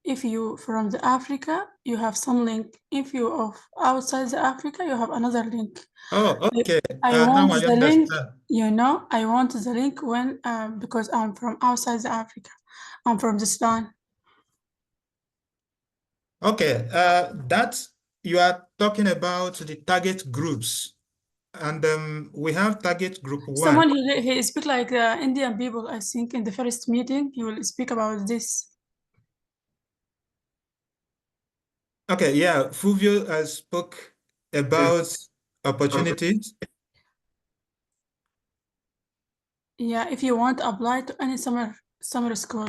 if you from the Africa, you have some link. If you of outside the Africa, you have another link. Oh, okay. I Now want I the link. understand. I want the link when because I'm from outside the Africa. I'm from the Sudan. Okay, that you are talking about the target groups, and we have target group 1. Someone he speak like Indian people. I think in the first meeting he will speak about this. Okay, yeah, Fulvio spoke about opportunities. Yeah, if you want to apply to any summer school,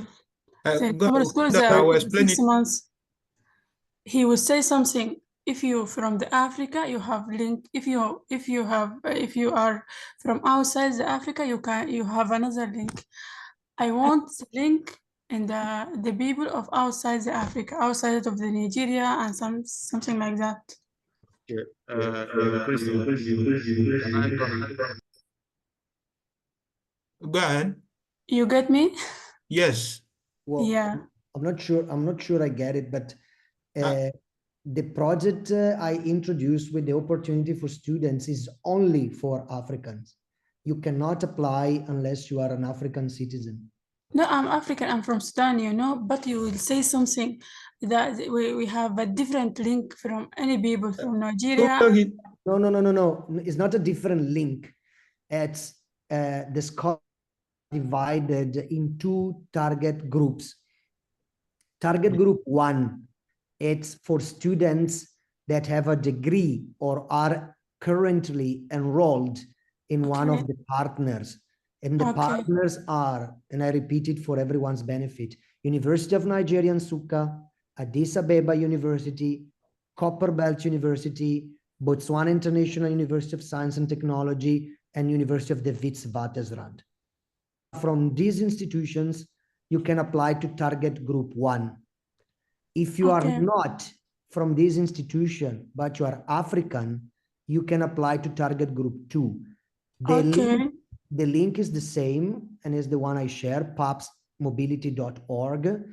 Summer school is I will explain 6 it. months. He will say something. If you from the Africa, you have link. If you are from outside the Africa, you have another link. I want the link and the people of outside the Africa, outside of the Nigeria and something like that. Christian, can I go ahead? Go ahead. You get me? Yes. Well, Yeah. I'm not sure I get it, but the project I introduced with the opportunity for students is only for Africans. You cannot apply unless you are an African citizen. No, I'm African. I'm from Sudan, but you will say something that we have a different link from any people from Nigeria. No. It's not a different link. It's the scholar divided in 2 target groups. Target group 1, it's for students that have a degree or are currently enrolled in one of the partners. And the partners are, and I repeat it for everyone's benefit, University of Nigeria Nsukka, Addis Ababa University, Copperbelt University, Botswana International University of Science and Technology, and University of the Witwatersrand. From these institutions, you can apply to target group 1. If you are not from this institution, but you are African, you can apply to target group 2. The link is the same and is the one I share, papsmobility.org.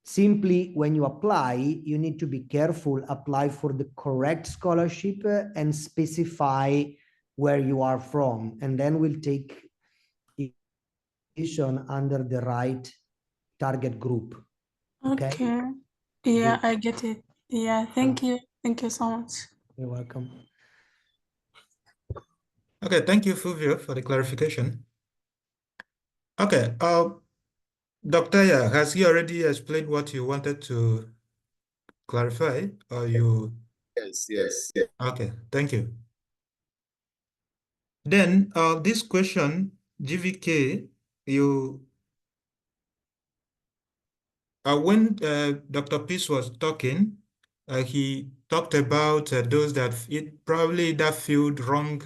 Simply, when you apply, you need to be careful, apply for the correct scholarship and specify where you are from, and then we'll take decision under the right target group. Okay. Yeah, I get it. Yeah, thank you. Thank you so much. You're welcome. Okay, thank you, Fulvio, for the clarification. Okay, Dr. Ya, has he already explained what you wanted to clarify, or you? Yes. Okay, thank you. Then, this question, GVK, you, when Dr. Peace was talking, he talked about those that probably that filled wrong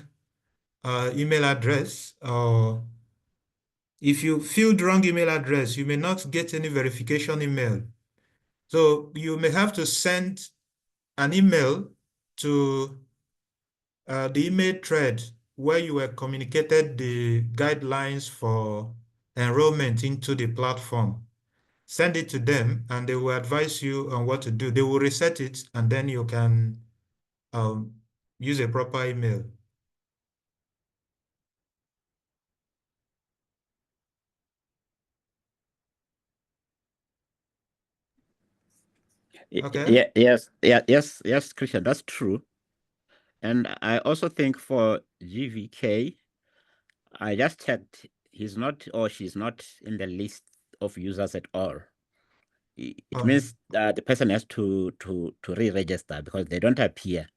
email address, or if you filled wrong email address, you may not get any verification email. So you may have to send an email to the email thread where you were communicated the guidelines for enrollment into the platform. Send it to them and they will advise you on what to do. They will reset it and then you can use a proper email. Okay. Yes, Christian, that's true. And I also think for GVK, I just checked, he's not or she's not in the list of users at all. It means the person has to re-register because they don't appear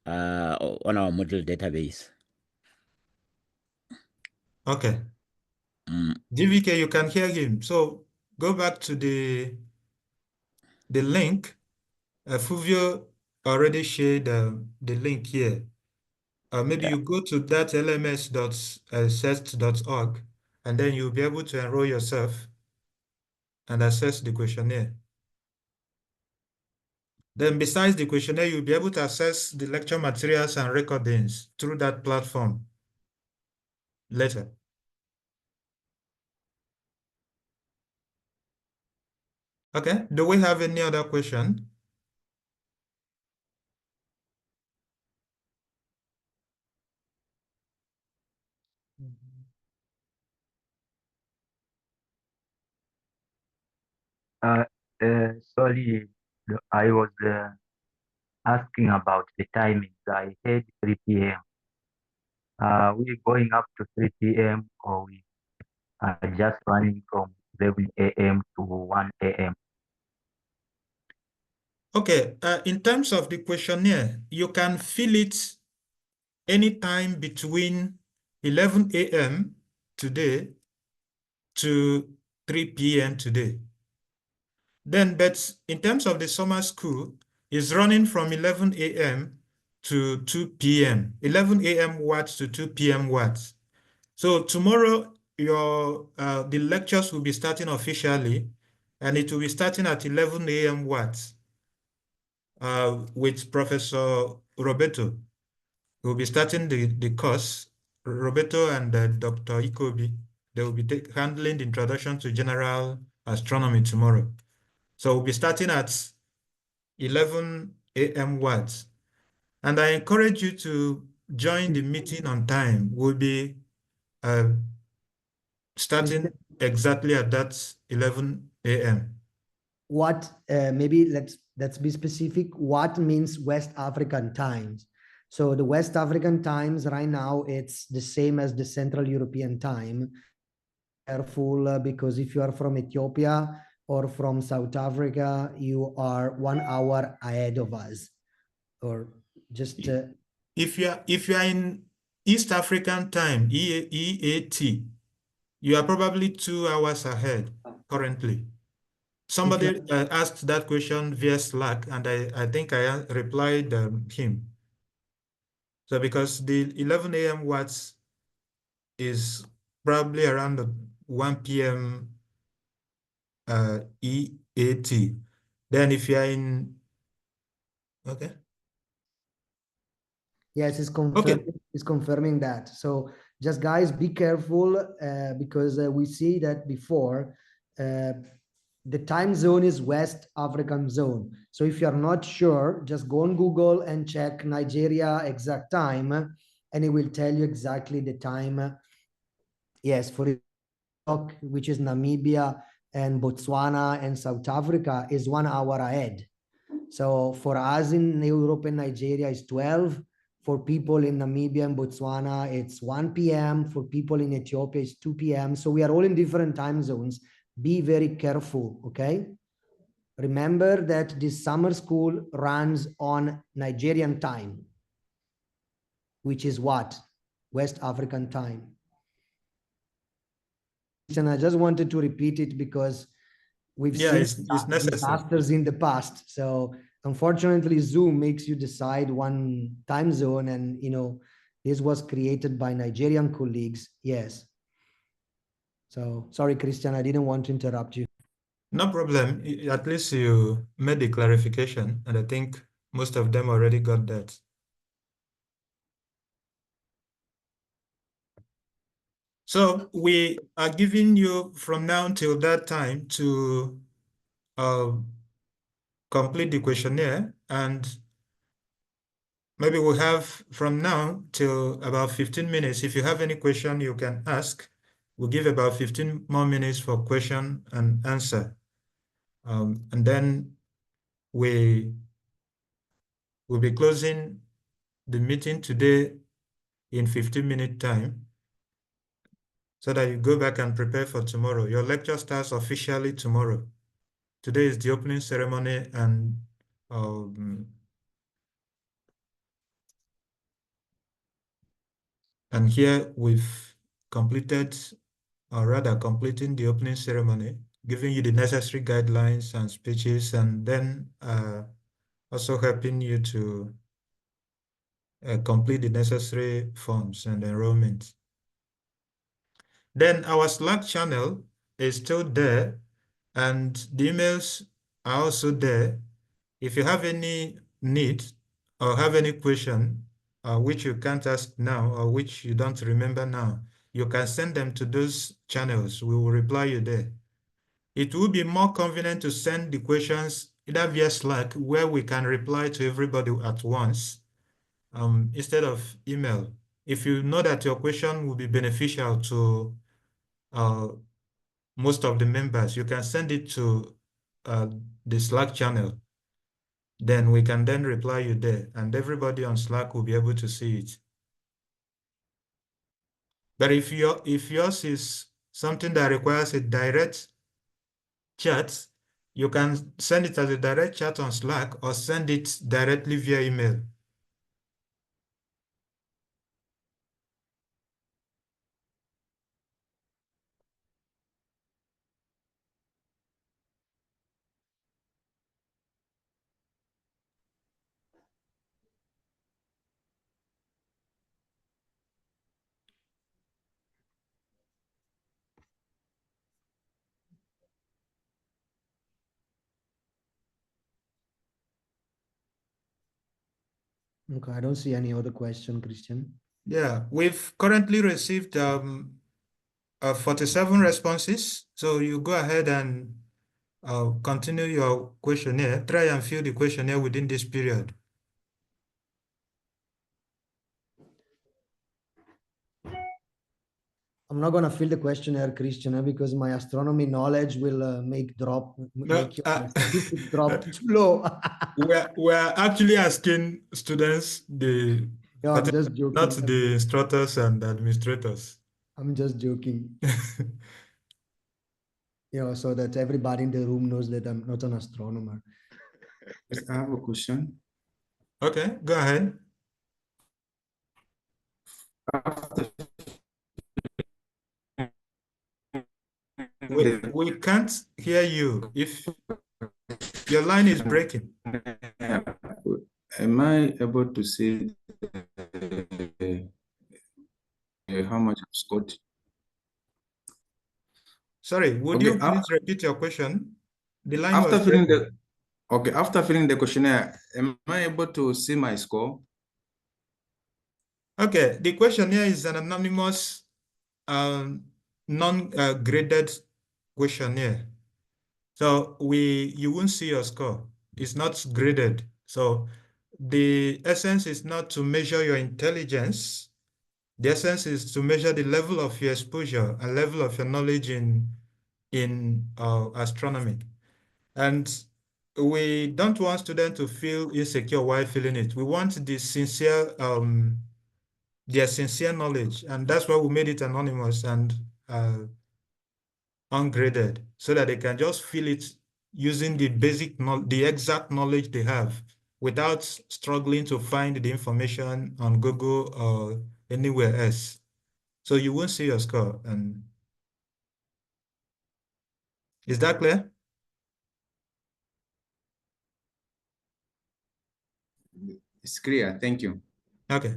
on our module database. Okay. GVK, you can hear him. So go back to the link. Fulvio already shared the link here. Maybe you go to that lms.cest.org and then you'll be able to enroll yourself and access the questionnaire. Then besides the questionnaire, you'll be able to access the lecture materials and recordings through that platform later. Okay, do we have any other question? Sorry, I was asking about the timings. I heard 3 p.m. We're going up to 3 p.m. or we are just running from 11 a.m. to 1 a.m. Okay, in terms of the questionnaire, you can fill it anytime between 11 a.m. today to 3 p.m. today. Then, but in terms of the summer school, it's running from 11 a.m. to 2 p.m. 11 a.m. watts to 2 p.m. watts. So tomorrow, the lectures will be starting officially, and it will be starting at 11 a.m. watts with Professor Roberto. We'll be starting the course. Roberto and Dr. Ikobi, they will be handling the introduction to general astronomy tomorrow. So we'll be starting at 11 a.m. watts. And I encourage you to join the meeting on time. We'll be starting exactly at that 11 a.m. What, maybe let's be specific. What means West African times? So the West African times right now, it's the same as the Central European time. Careful, because if you are from Ethiopia or from South Africa, you are 1 hour ahead of us. Or just if you are in East African time, EAT, you are probably 2 hours ahead currently. Somebody asked that question via Slack, and I think I replied him. So because the 11 a.m. watts is probably around 1 p.m. EAT. Then if you are in, okay. Yes, it's confirming that. So just guys, be careful because we see that before. The time zone is West African zone. So if you're not sure, just go on Google and check Nigeria exact time, and it will tell you exactly the time. Yes, for which is Namibia and Botswana and South Africa, is 1 hour ahead. So for us in Europe and Nigeria, it's 12. For people in Namibia and Botswana, it's 1 p.m. For people in Ethiopia, it's 2 p.m. So we are all in different time zones. Be very careful, okay? Remember that this summer school runs on Nigerian time, which is what? West African time. And I just wanted to repeat it because we've seen it's necessary. disasters in the past. So unfortunately, Zoom makes you decide one time zone, and this was created by Nigerian colleagues. Yes. So sorry, Christian, I didn't want to interrupt you. No problem. At least you made the clarification, and I think most of them already got that. So we are giving you from now till that time to complete the questionnaire, and maybe we'll have from now till about 15 minutes. If you have any question, you can ask. We'll give about 15 more minutes for question and answer. And then we will be closing the meeting today in 15-minute time, so that you go back and prepare for tomorrow. Your lecture starts officially tomorrow. Today is the opening ceremony, and here we've completed, or rather completing the opening ceremony, giving you the necessary guidelines and speeches, and then also helping you to complete the necessary forms and enrollment. Then our Slack channel is still there, and the emails are also there. If you have any need or have any question which you can't ask now or which you don't remember now, you can send them to those channels. We will reply you there. It will be more convenient to send the questions either via Slack, where we can reply to everybody at once, instead of email. If you know that your question will be beneficial to most of the members, you can send it to the Slack channel. Then we can then reply you there, and everybody on Slack will be able to see it. But if yours is something that requires a direct chat, you can send it as a direct chat on Slack or send it directly via email. Okay, I don't see any other question, Christian. Yeah, we've currently received 47 responses. So you go ahead and continue your questionnaire. Try and fill the questionnaire within this period. I'm not going to fill the questionnaire, Christian, because my astronomy knowledge will make your statistics drop too low. We're actually asking students, I'm just joking. not the instructors and administrators. I'm just joking. So that everybody in the room knows that I'm not an astronomer. Yes, I have a question. Okay, go ahead. We can't hear you. If your line is breaking. Am I able to see how much I've scored? Sorry, would you please repeat your question? The line after was filling breaking. after filling the questionnaire, am I able to see my score? Okay, the questionnaire is an anonymous, non-graded questionnaire. So you won't see your score. It's not graded. So the essence is not to measure your intelligence, The essence is to measure the level of your exposure and level of your knowledge in astronomy. And we don't want students to feel insecure while filling it. We want the sincere, their sincere knowledge. And that's why we made it anonymous and ungraded, so that they can just fill it using the the exact knowledge they have without struggling to find the information on Google or anywhere else. So you won't see your score. And is that clear? It's clear. Thank you. Okay.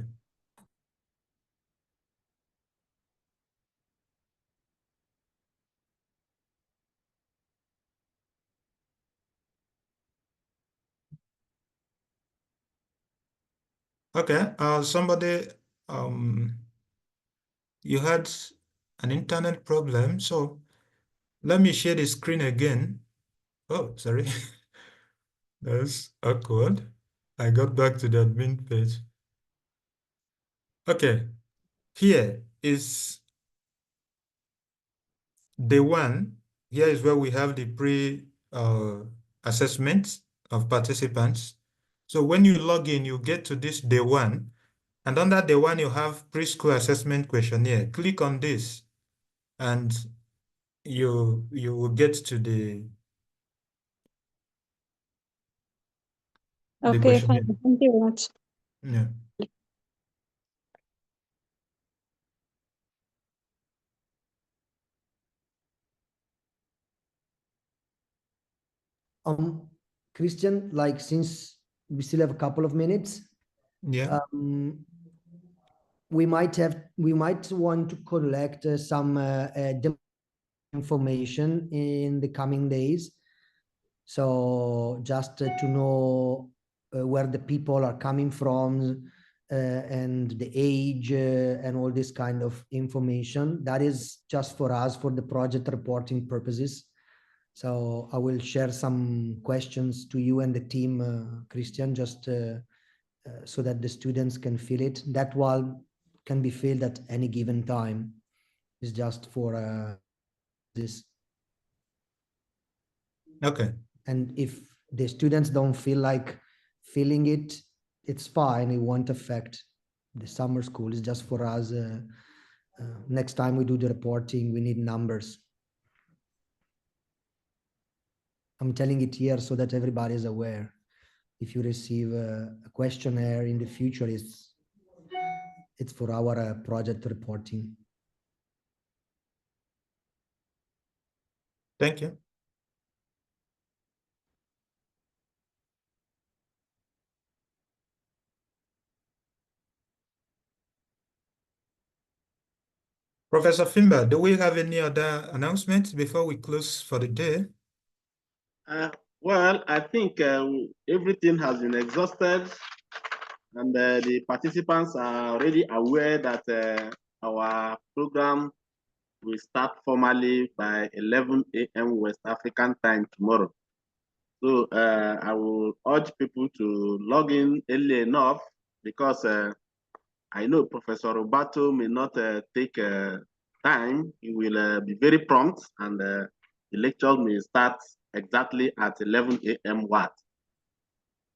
Okay. Somebody, you had an internet problem, so let me share the screen again. Oh, sorry. That's awkward. I got back to the admin page. Okay. Here is day one. Here is where we have the pre-assessment of participants. So when you log in, you get to this day one. And under day one, you have preschool assessment questionnaire. Click on this, and you will get to the Okay, questionnaire. fine. Thank you very much. Yeah. Christian, like since we still have a couple of minutes, Yeah. we might want to collect some information in the coming days. So just to know where the people are coming from and the age and all this kind of information. That is just for us, for the project reporting purposes. So I will share some questions to you and the team, Christian, just so that the students can fill it. That one can be filled at any given time. It's just for this. Okay. And if the students don't feel like filling it, it's fine. It won't affect the summer school. It's just for us. Next time we do the reporting, we need numbers. I'm telling it here so that everybody is aware. If you receive a questionnaire in the future, it's for our project reporting. Thank you. Professor Fimba, do we have any other announcements before we close for the day? Well, I think everything has been exhausted, and the participants are already aware that our program will start formally by 11 a.m. West African time tomorrow. So I will urge people to log in early enough, because I know Professor Roberto may not take time. He will be very prompt, and the lecture may start exactly at 11 a.m. Watt.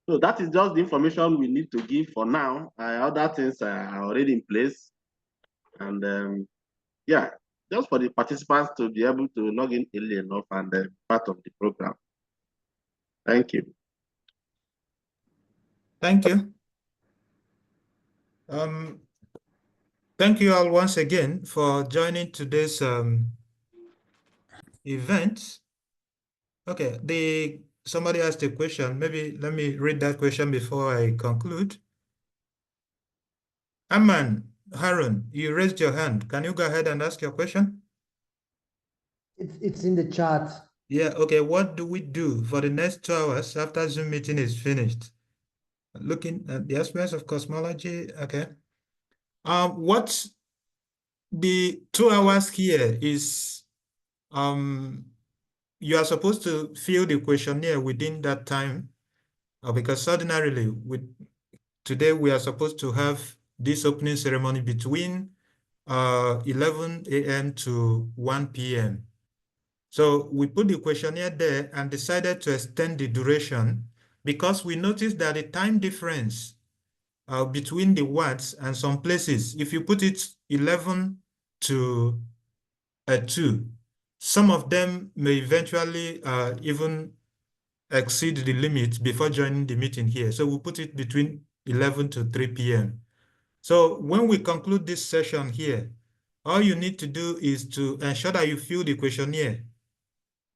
So that is just the information we need to give for now. Other things are already in place. And yeah, just for the participants to be able to log in early enough and part of the program. Thank you. Thank you. Thank you all once again for joining today's event. Okay, somebody asked a question. Maybe let me read that question before I conclude. Aman Harun, you raised your hand. Can you go ahead and ask your question? It's in the chat. Yeah, okay. What do we do for the next 2 hours after Zoom meeting is finished? Looking at the aspects of cosmology, okay. What the 2 hours here is, you are supposed to fill the questionnaire within that time, because ordinarily today we are supposed to have this opening ceremony between 11 a.m. to 1 p.m. So we put the questionnaire there and decided to extend the duration because we noticed that the time difference between the words and some places, if you put it 11 to 2, some of them may eventually even exceed the limit before joining the meeting here. So we put it between 11 to 3 p.m. So when we conclude this session here, all you need to do is to ensure that you fill the questionnaire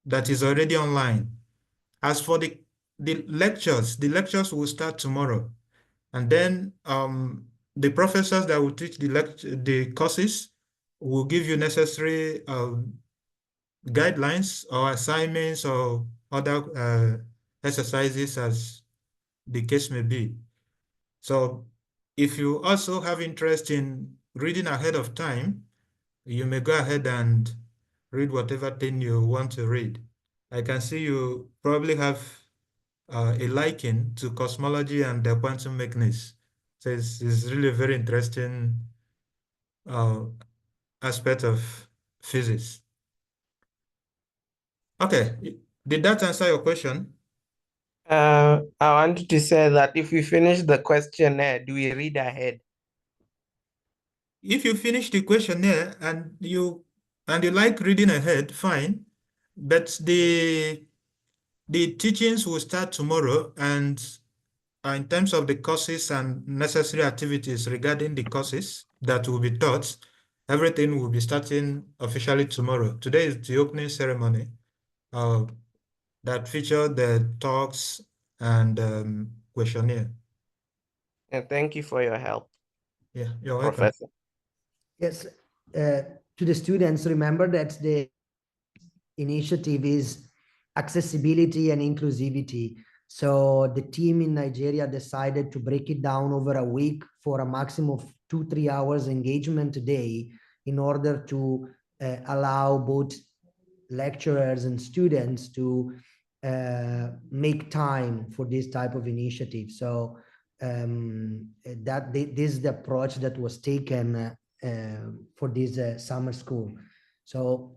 that is already online. As for the lectures will start tomorrow. And then the professors that will teach the courses will give you necessary guidelines or assignments or other exercises as the case may be. So if you also have interest in reading ahead of time, you may go ahead and read whatever thing you want to read. I can see you probably have a liking to cosmology and quantum mechanics. So it's really a very interesting aspect of physics. Okay, did that answer your question? I wanted to say that if we finish the questionnaire, do we read ahead? If you finish the questionnaire and you like reading ahead, fine. But the teachings will start tomorrow, and in terms of the courses and necessary activities regarding the courses that will be taught, everything will be starting officially tomorrow. Today is the opening ceremony that featured the talks and questionnaire. And thank you for your help. Yeah, you're welcome. Professor. Yes, to the students, remember that the initiative is accessibility and inclusivity. So the team in Nigeria decided to break it down over a week for a maximum of 2-3 hours engagement a day in order to allow both lecturers and students to make time for this type of initiative. So this is the approach that was taken for this summer school. So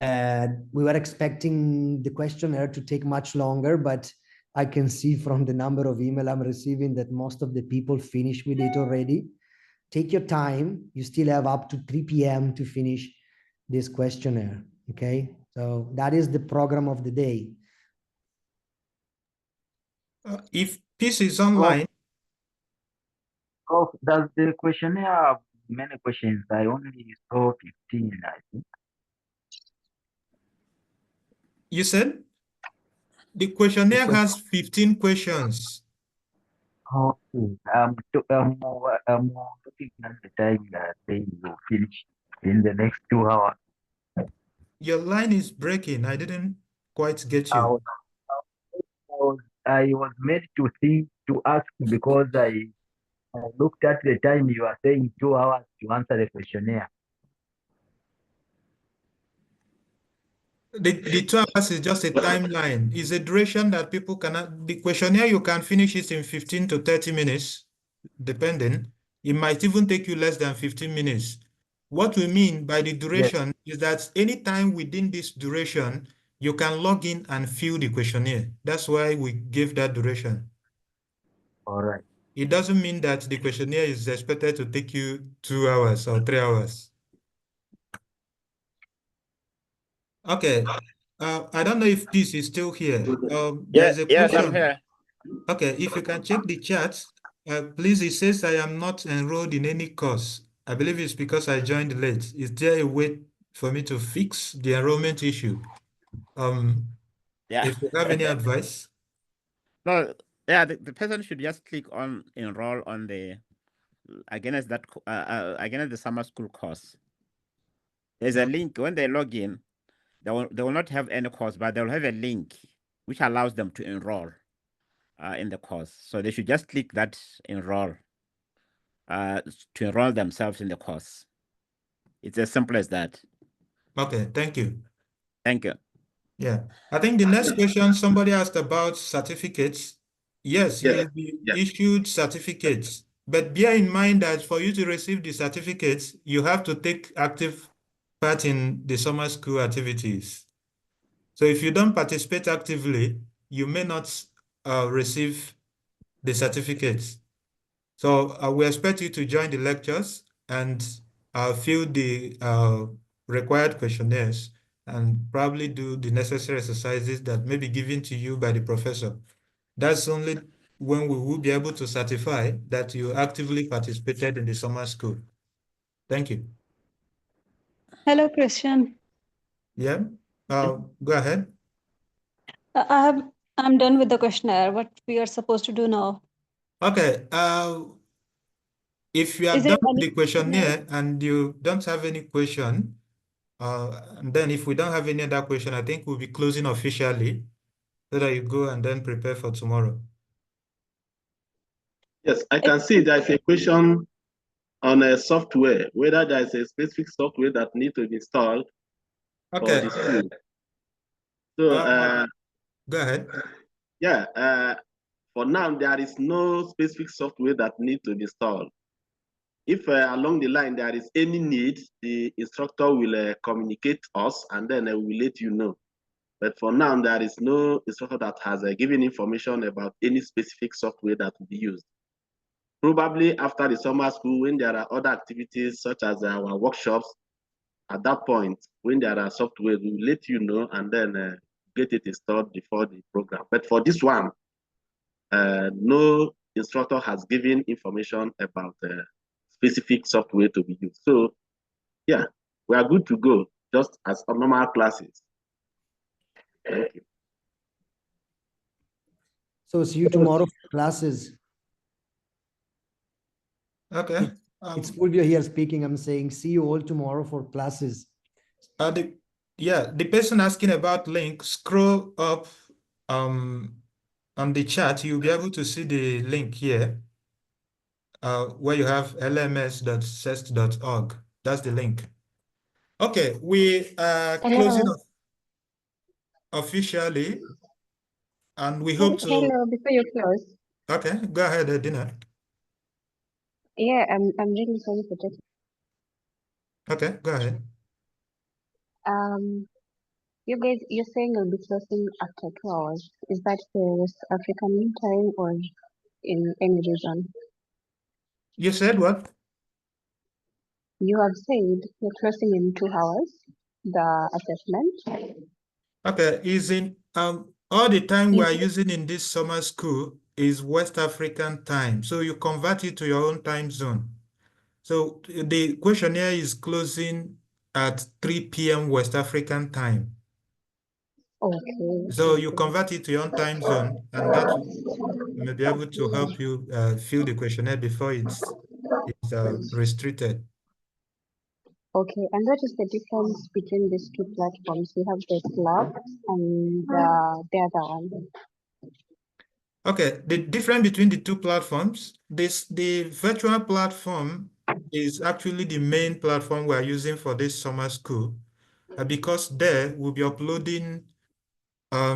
we were expecting the questionnaire to take much longer, but I can see from the number of email I'm receiving that most of the people finish with it already. Take your time. You still have up to 3 p.m. to finish this questionnaire. Okay, so that is the program of the day. If this is online, Does the questionnaire have many questions? I only saw 15, I think. you said the questionnaire has 15 questions. Okay. I'm looking at the time that they will finish in the next 2 hours. Your line is breaking. I didn't quite get I you. was, I was made to think to ask because I looked at the time you are saying 2 hours to answer the questionnaire. The 2 hours is just a timeline. It's a duration that people cannot. The questionnaire, you can finish it in 15 to 30 minutes, depending. It might even take you less than 15 minutes. What we mean by the duration is that anytime within this duration, you can log in and fill the questionnaire. That's why we give that duration. All right. It doesn't mean that the questionnaire is expected to take you 2 hours or 3 hours. Okay. I don't know if Peace is still here. There's a Yes, I'm question. here. Okay, if you can check the chat, please, it says I am not enrolled in any course. I believe it's because I joined late. Is there a way for me to fix the enrollment issue? Yeah. If you have any advice? No, yeah, the person should just click on enroll on the against the summer school course. There's a link when they log in. They will not have any course, but they'll have a link which allows them to enroll in the course. So they should just click that enroll to enroll themselves in the course. It's as simple as that. Okay, thank you. Thank you. Yeah, I think the next question somebody asked about certificates. Yes, you will be issued certificates, But bear in mind that for you to receive the certificates, you have to take active part in the summer school activities. So if you don't participate actively, you may not receive the certificates. So we expect you to join the lectures and fill the required questionnaires and probably do the necessary exercises that may be given to you by the professor. That's only when we will be able to certify that you actively participated in the summer school. Thank you. Hello, Christian. Yeah, go ahead. I'm done with the questionnaire. What we are supposed to do now? Okay. If you are Is there done with any the questionnaire and you don't have any question, and then if we don't have any other question, I think we'll be closing officially so that you go and then prepare for tomorrow. Yes, I can see there's a question on a software, whether there's a specific software that needs to be installed for the school. So, go ahead. Yeah, for now, there is no specific software that needs to be installed. If along the line there is any need, the instructor will communicate us and then we'll let you know. But for now, there is no instructor that has given information about any specific software that will be used. Probably after the summer school, when there are other activities such as our workshops, at that point, when there are software, we will let you know and then get it installed before the program. But for this one, no instructor has given information about specific software to be used. So yeah, we are good to go, just as normal classes. Thank you. So see you tomorrow for classes. Okay. It's Fulvio here speaking. I'm saying see you all tomorrow for classes. The person asking about link, scroll up on the chat, you'll be able to see the link here where you have lms.cest.org. That's the link. Okay, we are closing officially, and we hope to... Hello, before you close. Okay, go ahead, Dina. Yeah, I'm really sorry for that. Okay, go ahead. You guys, you're saying you'll be closing after 2 hours. Is that for West African mean time or in any region? You said what? You have said you're closing in 2 hours, the assessment. Okay, is in all the time we are using in this summer school is West African time. So you convert it to your own time zone. So the questionnaire is closing at 3 p.m. West African time. Okay. So you convert it to your own time zone, and that may be able to help you fill the questionnaire before it's restricted. Okay, and what is the difference between these two platforms? We have the Slack and the other one. Okay, the difference between the two platforms, the virtual platform is actually the main platform we are using for this summer school because there we'll be uploading,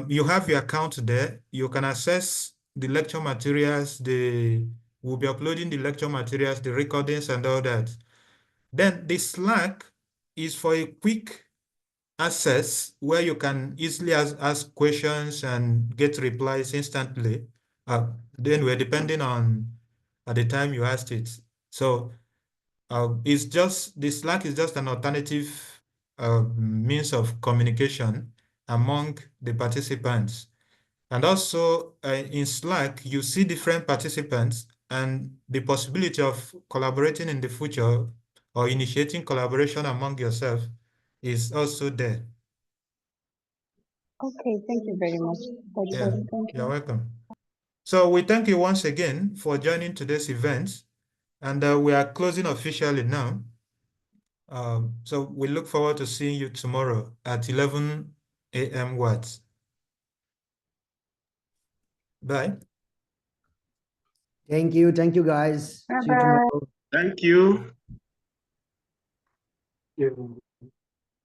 you have your account there, you can access the lecture materials, we'll be uploading the lecture materials, the recordings and all that. Then the Slack is for a quick access where you can easily ask questions and get replies instantly. Then we're depending on at the time you asked it. So it's just, the Slack is just an alternative means of communication among the participants. And also in Slack, you see different participants and the possibility of collaborating in the future or initiating collaboration among yourself is also there. Okay, thank you very much. Yeah, you're welcome. So we thank you once again for joining today's event, and we are closing officially now. So we look forward to seeing you tomorrow at 11 a.m. Watts. Bye. Thank you guys. See you tomorrow. Thank you. Yeah.